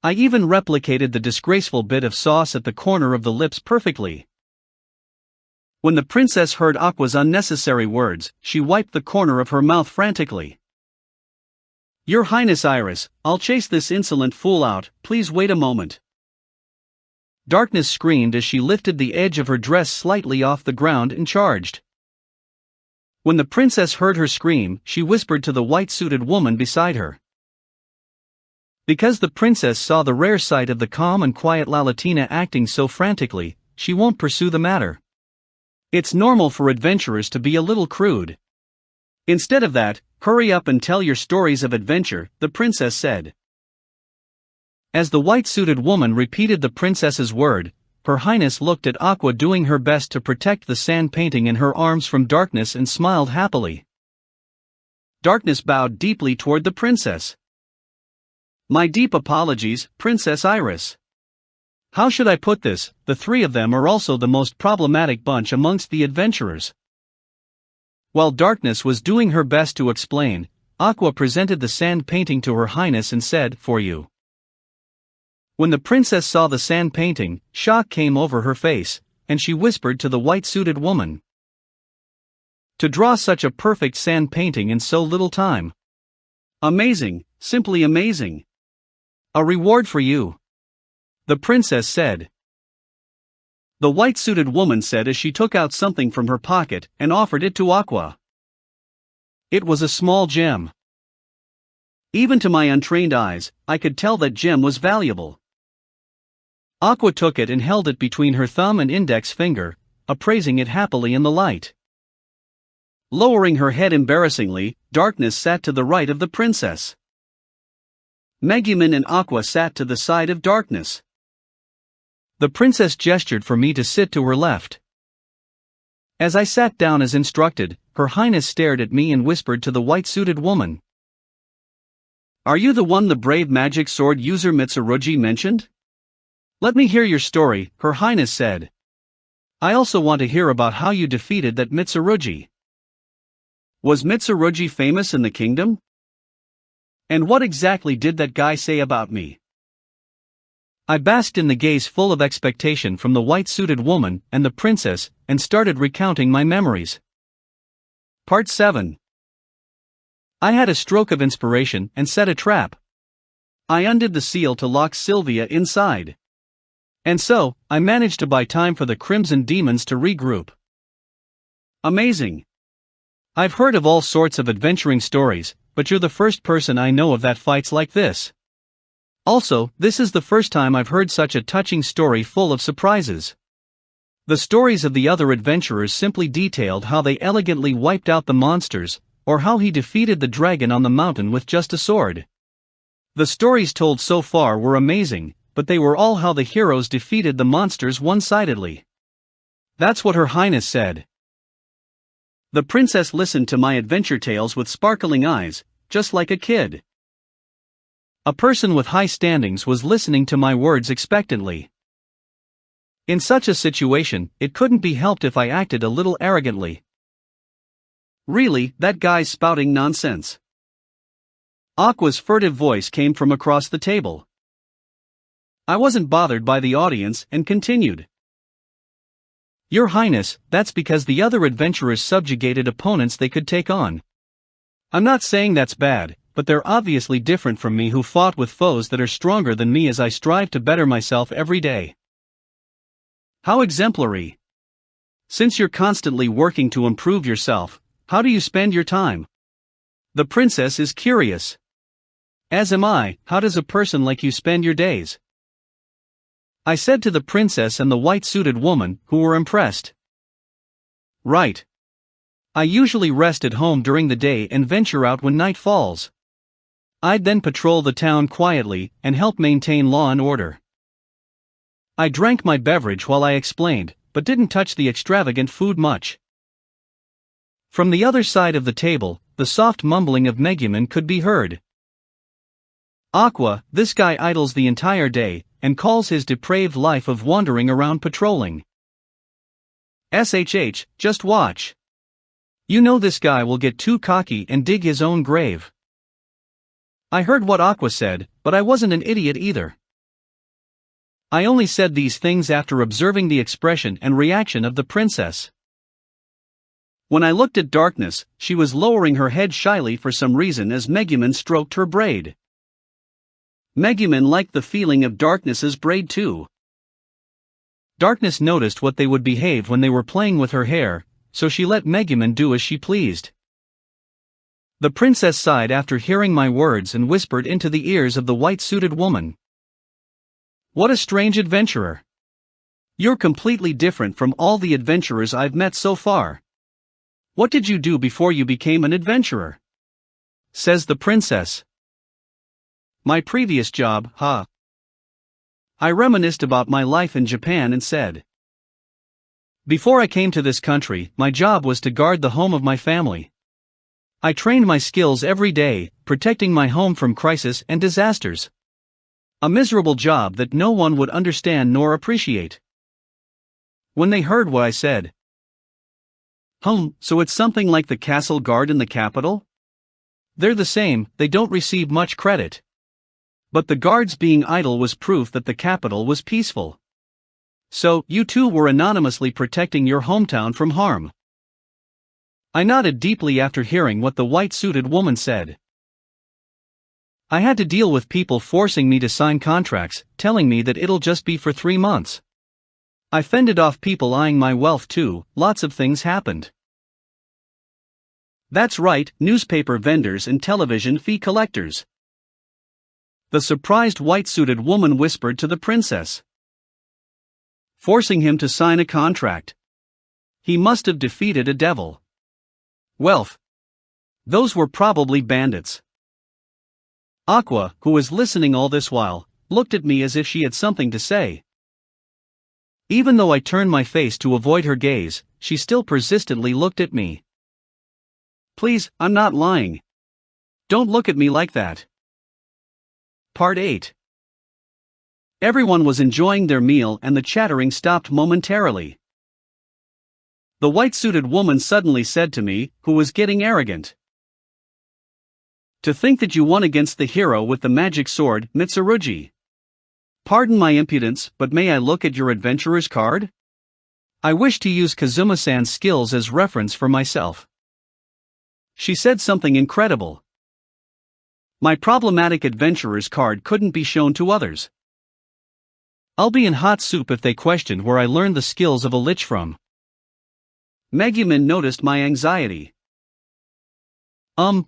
I even replicated the disgraceful bit of sauce at the corner of the lips perfectly. When the princess heard Aqua's unnecessary words, she wiped the corner of her mouth frantically. Your Highness Iris, I'll chase this insolent fool out, please wait a moment. Darkness screamed as she lifted the edge of her dress slightly off the ground and charged. When the princess heard her scream, she whispered to the white-suited woman beside her. Because the princess saw the rare sight of the calm and quiet Lalatina acting so frantically, she won't pursue the matter. It's normal for adventurers to be a little crude. Instead of that, hurry up and tell your stories of adventure, the princess said. As the white-suited woman repeated the princess's word, Her Highness looked at Aqua doing her best to protect the sand painting in her arms from Darkness and smiled happily. Darkness bowed deeply toward the princess. My deep apologies, Princess Iris. How should I put this, the three of them are also the most problematic bunch amongst the adventurers. While Darkness was doing her best to explain, Aqua presented the sand painting to Her Highness and said, For you. When the princess saw the sand painting, shock came over her face, and she whispered to the white-suited woman. To draw such a perfect sand painting in so little time. Amazing, simply amazing. A reward for you. The princess said. The white-suited woman said as she took out something from her pocket and offered it to Aqua. It was a small gem. Even to my untrained eyes, I could tell that gem was valuable. Aqua took it and held it between her thumb and index finger, appraising it happily in the light. Lowering her head embarrassingly, Darkness sat to the right of the princess. Megumin and Aqua sat to the side of Darkness. The princess gestured for me to sit to her left. As I sat down as instructed, Her Highness stared at me and whispered to the white-suited woman. Are you the one the brave magic sword user Mitsurugi mentioned? Let me hear your story, Her Highness said. I also want to hear about how you defeated that Mitsurugi. Was Mitsurugi famous in the kingdom? And what exactly did that guy say about me? I basked in the gaze full of expectation from the white-suited woman and the princess, and started recounting my memories. Part 7. I had a stroke of inspiration and set a trap. I undid the seal to lock Sylvia inside. And so, I managed to buy time for the Crimson Demons to regroup. Amazing. I've heard of all sorts of adventuring stories, but you're the first person I know of that fights like this. Also, this is the first time I've heard such a touching story full of surprises. The stories of the other adventurers simply detailed how they elegantly wiped out the monsters, or how he defeated the dragon on the mountain with just a sword. The stories told so far were amazing, but they were all how the heroes defeated the monsters one-sidedly. That's what Her Highness said. The princess listened to my adventure tales with sparkling eyes, just like a kid. A person with high standings was listening to my words expectantly. In such a situation, it couldn't be helped if I acted a little arrogantly. Really, that guy's spouting nonsense. Aqua's furtive voice came from across the table. I wasn't bothered by the audience and continued. Your Highness, that's because the other adventurers subjugated opponents they could take on. I'm not saying that's bad, but they're obviously different from me who fought with foes that are stronger than me as I strive to better myself every day. How exemplary. Since you're constantly working to improve yourself, how do you spend your time? The princess is curious. As am I, how does a person like you spend your days? I said to the princess and the white-suited woman, who were impressed. Right. I usually rest at home during the day and venture out when night falls. I'd then patrol the town quietly and help maintain law and order. I drank my beverage while I explained, but didn't touch the extravagant food much. From the other side of the table, the soft mumbling of Megumin could be heard. Aqua, this guy idles the entire day, and calls his depraved life of wandering around patrolling. SHH, just watch. You know this guy will get too cocky and dig his own grave. I heard what Aqua said, but I wasn't an idiot either. I only said these things after observing the expression and reaction of the princess. When I looked at Darkness, she was lowering her head shyly for some reason as Megumin stroked her braid. Megumin liked the feeling of Darkness's braid too. Darkness noticed what they would behave when they were playing with her hair, so she let Megumin do as she pleased. The princess sighed after hearing my words and whispered into the ears of the white-suited woman. What a strange adventurer. You're completely different from all the adventurers I've met so far. What did you do before you became an adventurer? Says the princess. My previous job, huh? I reminisced about my life in Japan and said. Before I came to this country, my job was to guard the home of my family. I trained my skills every day, protecting my home from crisis and disasters. A miserable job that no one would understand nor appreciate. When they heard what I said. So it's something like the castle guard in the capital? They're the same, they don't receive much credit. But the guards being idle was proof that the capital was peaceful. So, you too were anonymously protecting your hometown from harm. I nodded deeply after hearing what the white-suited woman said. I had to deal with people forcing me to sign contracts, telling me that it'll just be for 3 months. I fended off people eyeing my wealth too, lots of things happened. That's right, newspaper vendors and television fee collectors. The surprised white-suited woman whispered to the princess. Forcing him to sign a contract. He must have defeated a devil. Wealth. Those were probably bandits. Aqua, who was listening all this while, looked at me as if she had something to say. Even though I turned my face to avoid her gaze, she still persistently looked at me. Please, I'm not lying. Don't look at me like that. Part 8. Everyone was enjoying their meal and the chattering stopped momentarily. The white-suited woman suddenly said to me, who was getting arrogant. To think that you won against the hero with the magic sword, Mitsurugi. Pardon my impudence, but may I look at your adventurer's card? I wish to use Kazuma-san's skills as reference for myself. She said something incredible. My problematic adventurer's card couldn't be shown to others. I'll be in hot soup if they question where I learned the skills of a lich from. Megumin noticed my anxiety.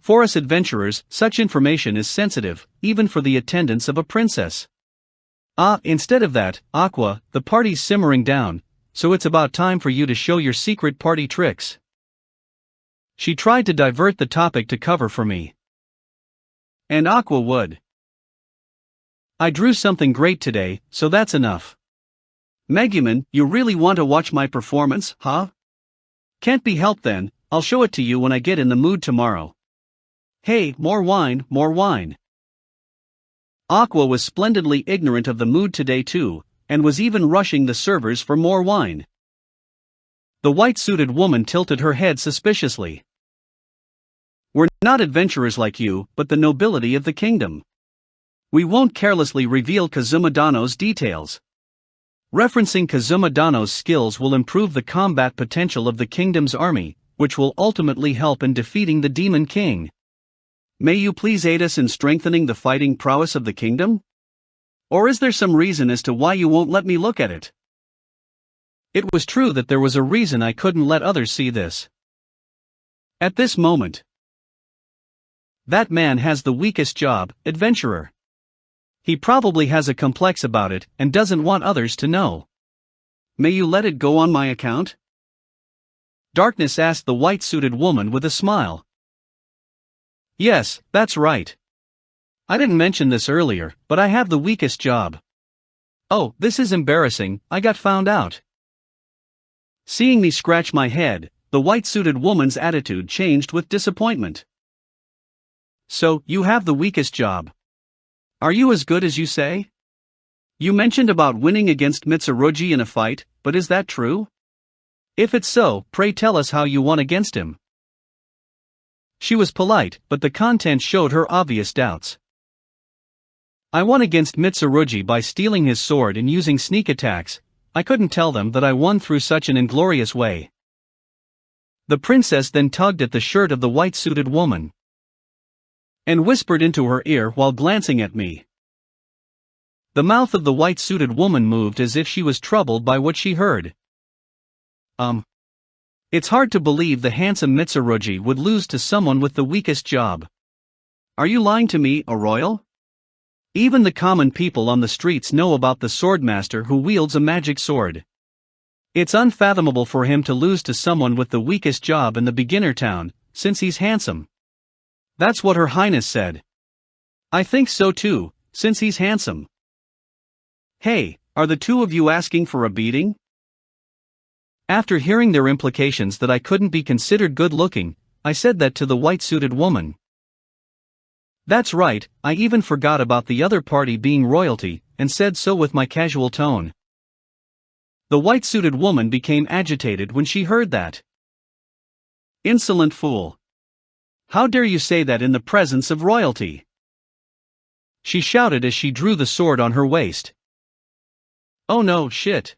For us adventurers, such information is sensitive, even for the attendants of a princess. Instead of that, Aqua, the party's simmering down, so it's about time for you to show your secret party tricks. She tried to divert the topic to cover for me. And Aqua would. I drew something great today, so that's enough. Megumin, you really want to watch my performance, huh? Can't be helped then, I'll show it to you when I get in the mood tomorrow. Hey, more wine, more wine. Aqua was splendidly ignorant of the mood today too, and was even rushing the servers for more wine. The white-suited woman tilted her head suspiciously. We're not adventurers like you, but the nobility of the kingdom. We won't carelessly reveal Kazuma Dano's details. Referencing Kazuma Dano's skills will improve the combat potential of the kingdom's army, which will ultimately help in defeating the Demon King. May you please aid us in strengthening the fighting prowess of the kingdom? Or is there some reason as to why you won't let me look at it? It was true that there was a reason I couldn't let others see this. At this moment, that man has the weakest job, adventurer. He probably has a complex about it and doesn't want others to know. May you let it go on my account? Darkness asked the white-suited woman with a smile. Yes, that's right. I didn't mention this earlier, but I have the weakest job. Oh, this is embarrassing, I got found out. Seeing me scratch my head, the white-suited woman's attitude changed with disappointment. So, you have the weakest job. Are you as good as you say? You mentioned about winning against Mitsurugi in a fight, but is that true? If it's so, pray tell us how you won against him. She was polite, but the content showed her obvious doubts. I won against Mitsurugi by stealing his sword and using sneak attacks. I couldn't tell them that I won through such an inglorious way. The princess then tugged at the shirt of the white-suited woman and whispered into her ear while glancing at me. The mouth of the white-suited woman moved as if she was troubled by what she heard. It's hard to believe the handsome Mitsurugi would lose to someone with the weakest job. Are you lying to me, a royal? Even the common people on the streets know about the swordmaster who wields a magic sword. It's unfathomable for him to lose to someone with the weakest job in the beginner town, since he's handsome. That's what Her Highness said. I think so too, since he's handsome. Hey, are the two of you asking for a beating? After hearing their implications that I couldn't be considered good-looking, I said that to the white-suited woman. That's right, I even forgot about the other party being royalty, and said so with my casual tone. The white-suited woman became agitated when she heard that. Insolent fool. How dare you say that in the presence of royalty? She shouted as she drew the sword on her waist. Oh no, shit.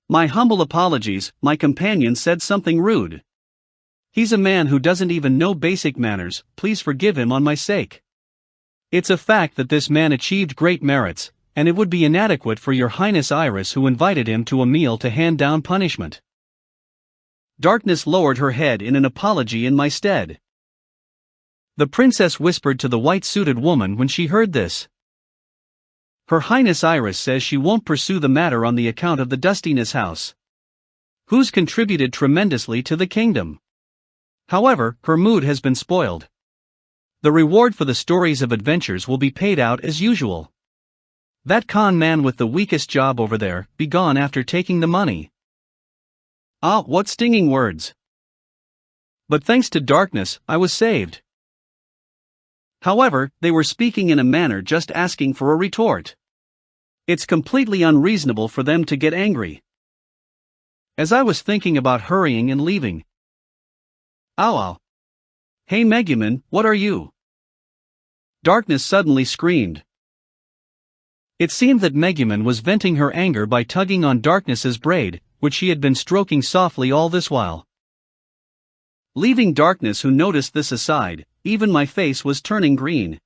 My humble apologies, my companion said something rude. He's a man who doesn't even know basic manners, please forgive him on my sake. It's a fact that this man achieved great merits, and it would be inadequate for Your Highness Iris who invited him to a meal to hand down punishment. Darkness lowered her head in an apology in my stead. The princess whispered to the white-suited woman when she heard this. Her Highness Iris says she won't pursue the matter on the account of the Dustiness House, who's contributed tremendously to the kingdom. However, her mood has been spoiled. The reward for the stories of adventures will be paid out as usual. That con man with the weakest job over there, be gone after taking the money. Ah, what stinging words. But thanks to Darkness, I was saved. However, they were speaking in a manner just asking for a retort. It's completely unreasonable for them to get angry. As I was thinking about hurrying and leaving. Ow. Hey Megumin, what are you? Darkness suddenly screamed. It seemed that Megumin was venting her anger by tugging on Darkness's braid, which she had been stroking softly all this while. Leaving Darkness, who noticed this aside, even my face was turning green.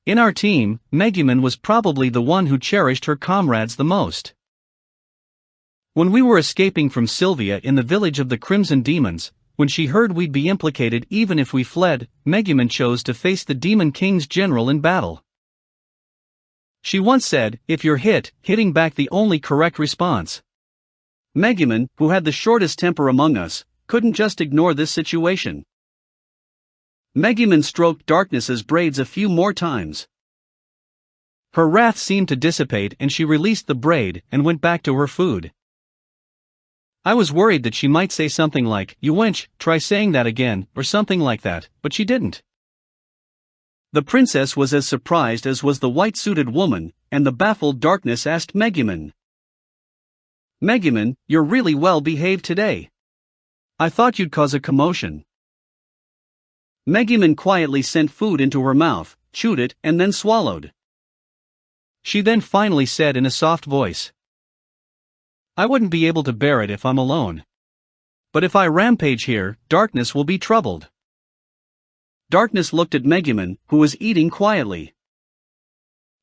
In our team, Megumin was probably the one who cherished her comrades the most. When we were escaping from Sylvia in the village of the Crimson Demons, when she heard we'd be implicated even if we fled, Megumin chose to face the Demon King's general in battle. She once said, if you're hit, hitting back the only correct response. Megumin, who had the shortest temper among us, couldn't just ignore this situation. Megumin stroked Darkness's braids a few more times. Her wrath seemed to dissipate and she released the braid and went back to her food. I was worried that she might say something like, "You wench, try saying that again," or something like that, but she didn't. The princess was as surprised as was the white-suited woman, and the baffled Darkness asked Megumin. "Megumin, you're really well behaved today. I thought you'd cause a commotion." Megumin quietly sent food into her mouth, chewed it, and then swallowed. She then finally said in a soft voice, "I wouldn't be able to bear it if I'm alone. But if I rampage here, Darkness will be troubled." Darkness looked at Megumin, who was eating quietly.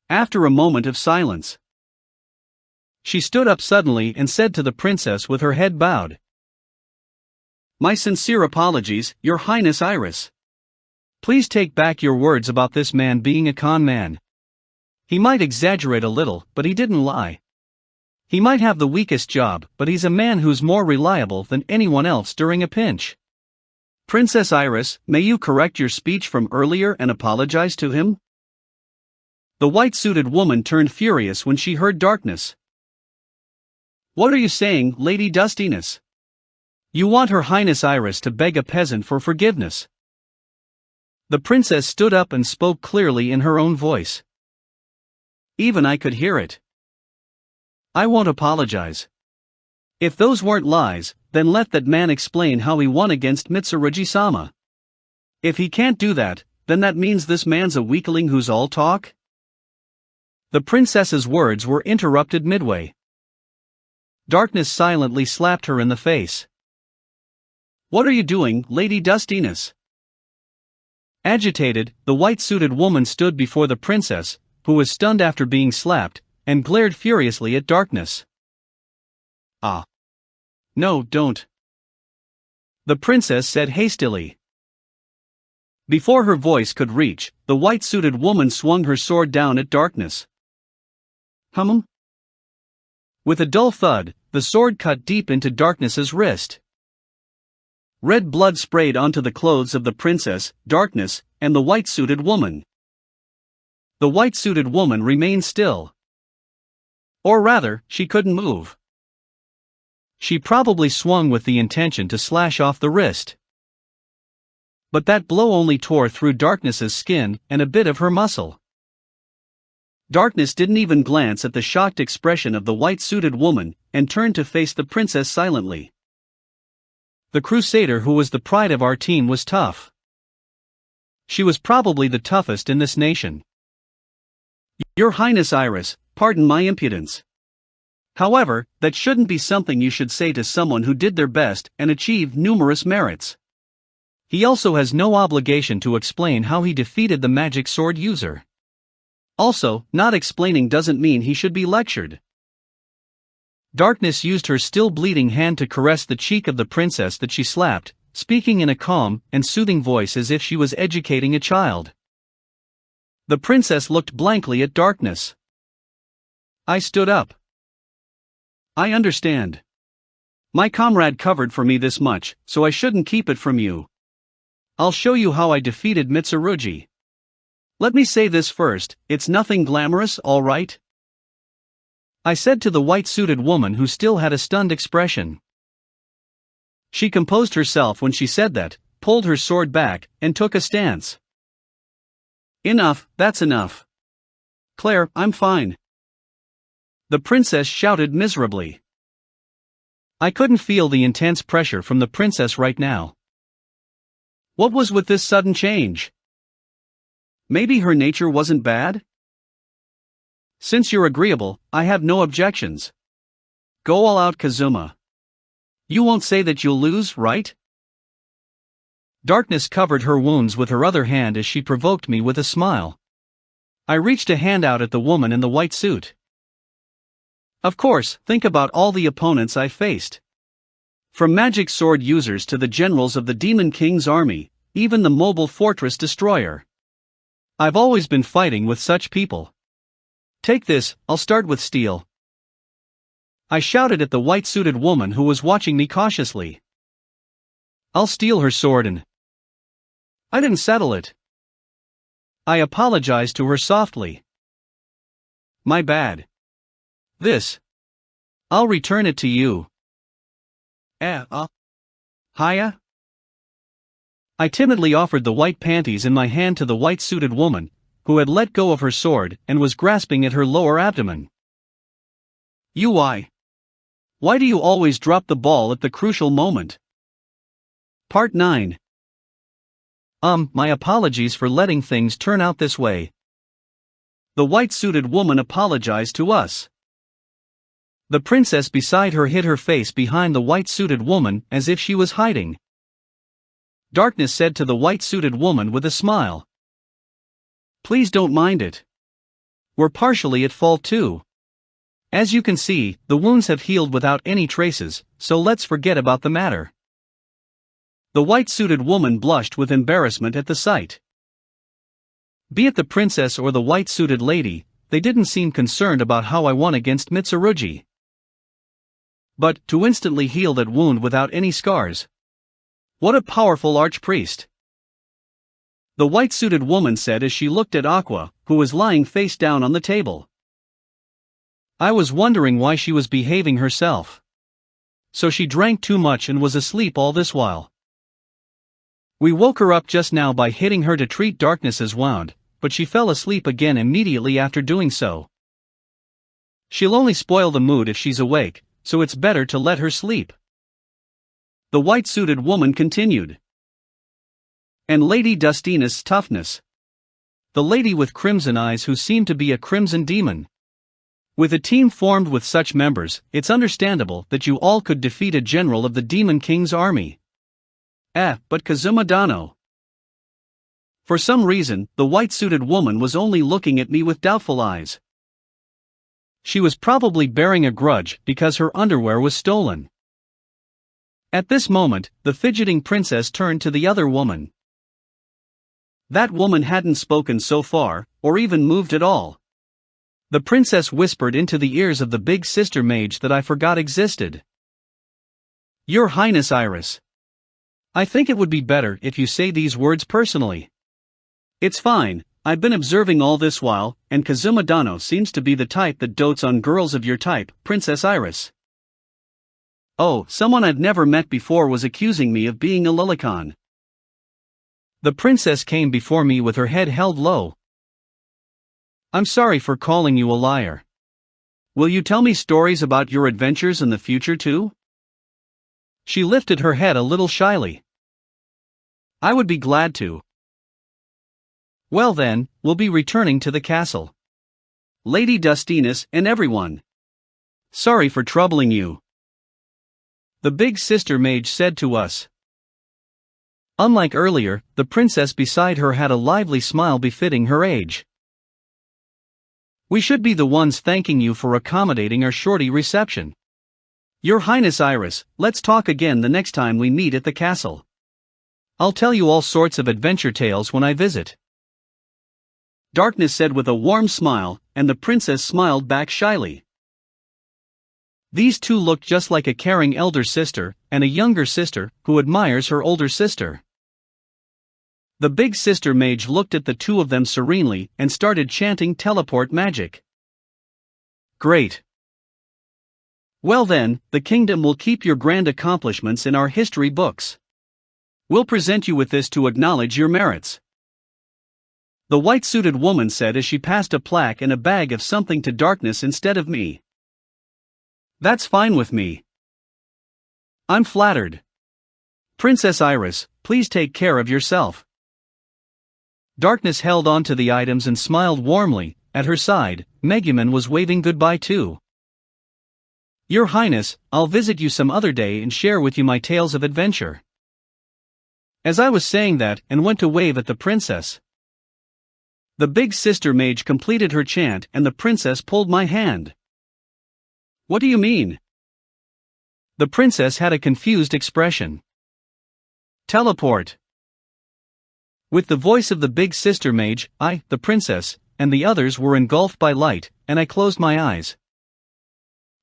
After a moment of silence, she stood up suddenly and said to the princess with her head bowed, "My sincere apologies, Your Highness Iris. Please take back your words about this man being a con man. He might exaggerate a little, but he didn't lie. He might have the weakest job, but he's a man who's more reliable than anyone else during a pinch. Princess Iris, may you correct your speech from earlier and apologize to him?" The white-suited woman turned furious when she heard Darkness. "What are you saying, Lady Dustiness? You want Her Highness Iris to beg a peasant for forgiveness?" The princess stood up and spoke clearly in her own voice. Even I could hear it. "I won't apologize. If those weren't lies, then let that man explain how he won against Mitsurugi-sama. If he can't do that, then that means this man's a weakling who's all talk?" The princess's words were interrupted midway. Darkness silently slapped her in the face. "What are you doing, Lady Dustiness?" Agitated, the white-suited woman stood before the princess, who was stunned after being slapped, and glared furiously at Darkness. "Ah. No, don't," the princess said hastily. Before her voice could reach, the white-suited woman swung her sword down at Darkness. Hum. With a dull thud, the sword cut deep into Darkness's wrist. Red blood sprayed onto the clothes of the princess, Darkness, and the white-suited woman. The white-suited woman remained still. Or rather, she couldn't move. She probably swung with the intention to slash off the wrist. But that blow only tore through Darkness's skin and a bit of her muscle. Darkness didn't even glance at the shocked expression of the white-suited woman, and turned to face the princess silently. The crusader who was the pride of our team was tough. She was probably the toughest in this nation. "Your Highness Iris, pardon my impudence. However, that shouldn't be something you should say to someone who did their best and achieved numerous merits. He also has no obligation to explain how he defeated the magic sword user. Also, not explaining doesn't mean he should be lectured." Darkness used her still bleeding hand to caress the cheek of the princess that she slapped, speaking in a calm and soothing voice as if she was educating a child. The princess looked blankly at Darkness. I stood up. "I understand. My comrade covered for me this much, so I shouldn't keep it from you. I'll show you how I defeated Mitsurugi. Let me say this first, it's nothing glamorous, all right?" I said to the white-suited woman who still had a stunned expression. She composed herself when she said that, pulled her sword back, and took a stance. "Enough, that's enough. Claire, I'm fine." The princess shouted miserably. I couldn't feel the intense pressure from the princess right now. What was with this sudden change? Maybe her nature wasn't bad? "Since you're agreeable, I have no objections. Go all out, Kazuma. You won't say that you'll lose, right?" Darkness covered her wounds with her other hand as she provoked me with a smile. I reached a hand out at the woman in the white suit. "Of course, think about all the opponents I faced. From magic sword users to the generals of the Demon King's army, even the mobile fortress destroyer. I've always been fighting with such people. Take this, I'll start with steel." I shouted at the white-suited woman who was watching me cautiously. "I'll steal her sword and..." I didn't settle it. I apologized to her softly. My bad. This. I'll return it to you. Hiya? I timidly offered the white panties in my hand to the white-suited woman, who had let go of her sword and was grasping at her lower abdomen. Why do you always drop the ball at the crucial moment? Part 9. My apologies for letting things turn out this way. The white-suited woman apologized to us. The princess beside her hid her face behind the white-suited woman as if she was hiding. Darkness said to the white-suited woman with a smile, "Please don't mind it. We're partially at fault too. As you can see, the wounds have healed without any traces, so let's forget about the matter." The white-suited woman blushed with embarrassment at the sight. Be it the princess or the white-suited lady, they didn't seem concerned about how I won against Mitsurugi. But, to instantly heal that wound without any scars. What a powerful archpriest! The white-suited woman said as she looked at Aqua, who was lying face down on the table. I was wondering why she was behaving herself. So she drank too much and was asleep all this while. We woke her up just now by hitting her to treat Darkness as wound, but she fell asleep again immediately after doing so. She'll only spoil the mood if she's awake, so it's better to let her sleep. The white-suited woman continued. And Lady Dustina's toughness. The lady with crimson eyes who seemed to be a crimson demon. With a team formed with such members, it's understandable that you all could defeat a general of the Demon King's army. But Kazuma Dano. For some reason, the white-suited woman was only looking at me with doubtful eyes. She was probably bearing a grudge because her underwear was stolen. At this moment, the fidgeting princess turned to the other woman. That woman hadn't spoken so far, or even moved at all. The princess whispered into the ears of the big sister mage that I forgot existed. Your Highness Iris. I think it would be better if you say these words personally. It's fine, I've been observing all this while, and Kazuma Dano seems to be the type that dotes on girls of your type, Princess Iris. Oh, someone I'd never met before was accusing me of being a lilicon. The princess came before me with her head held low. I'm sorry for calling you a liar. Will you tell me stories about your adventures in the future too? She lifted her head a little shyly. I would be glad to. Well then, we'll be returning to the castle. Lady Dustinus and everyone. Sorry for troubling you. The big sister mage said to us. Unlike earlier, the princess beside her had a lively smile befitting her age. We should be the ones thanking you for accommodating our shorty reception. Your Highness Iris, let's talk again the next time we meet at the castle. I'll tell you all sorts of adventure tales when I visit. Darkness said with a warm smile, and the princess smiled back shyly. These two looked just like a caring elder sister, and a younger sister, who admires her older sister. The big sister mage looked at the two of them serenely and started chanting teleport magic. Great. Well then, the kingdom will keep your grand accomplishments in our history books. We'll present you with this to acknowledge your merits. The white-suited woman said as she passed a plaque and a bag of something to Darkness instead of me. That's fine with me. I'm flattered. Princess Iris, please take care of yourself. Darkness held on to the items and smiled warmly. At her side, Megumin was waving goodbye too. Your Highness, I'll visit you some other day and share with you my tales of adventure. As I was saying that and went to wave at the princess, the big sister mage completed her chant and the princess pulled my hand. What do you mean? The princess had a confused expression. Teleport. With the voice of the big sister mage, I, the princess, and the others were engulfed by light, and I closed my eyes.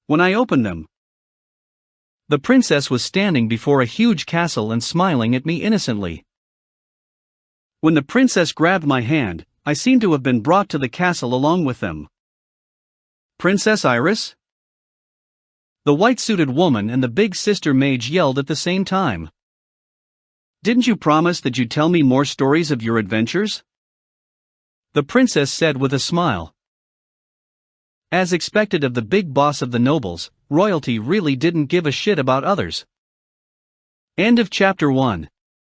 When I opened them, the princess was standing before a huge castle and smiling at me innocently. When the princess grabbed my hand, I seemed to have been brought to the castle along with them. Princess Iris? The white-suited woman and the big sister mage yelled at the same time. Didn't you promise that you'd tell me more stories of your adventures? The princess said with a smile. As expected of the big boss of the nobles, royalty really didn't give a shit about others. End of chapter 1.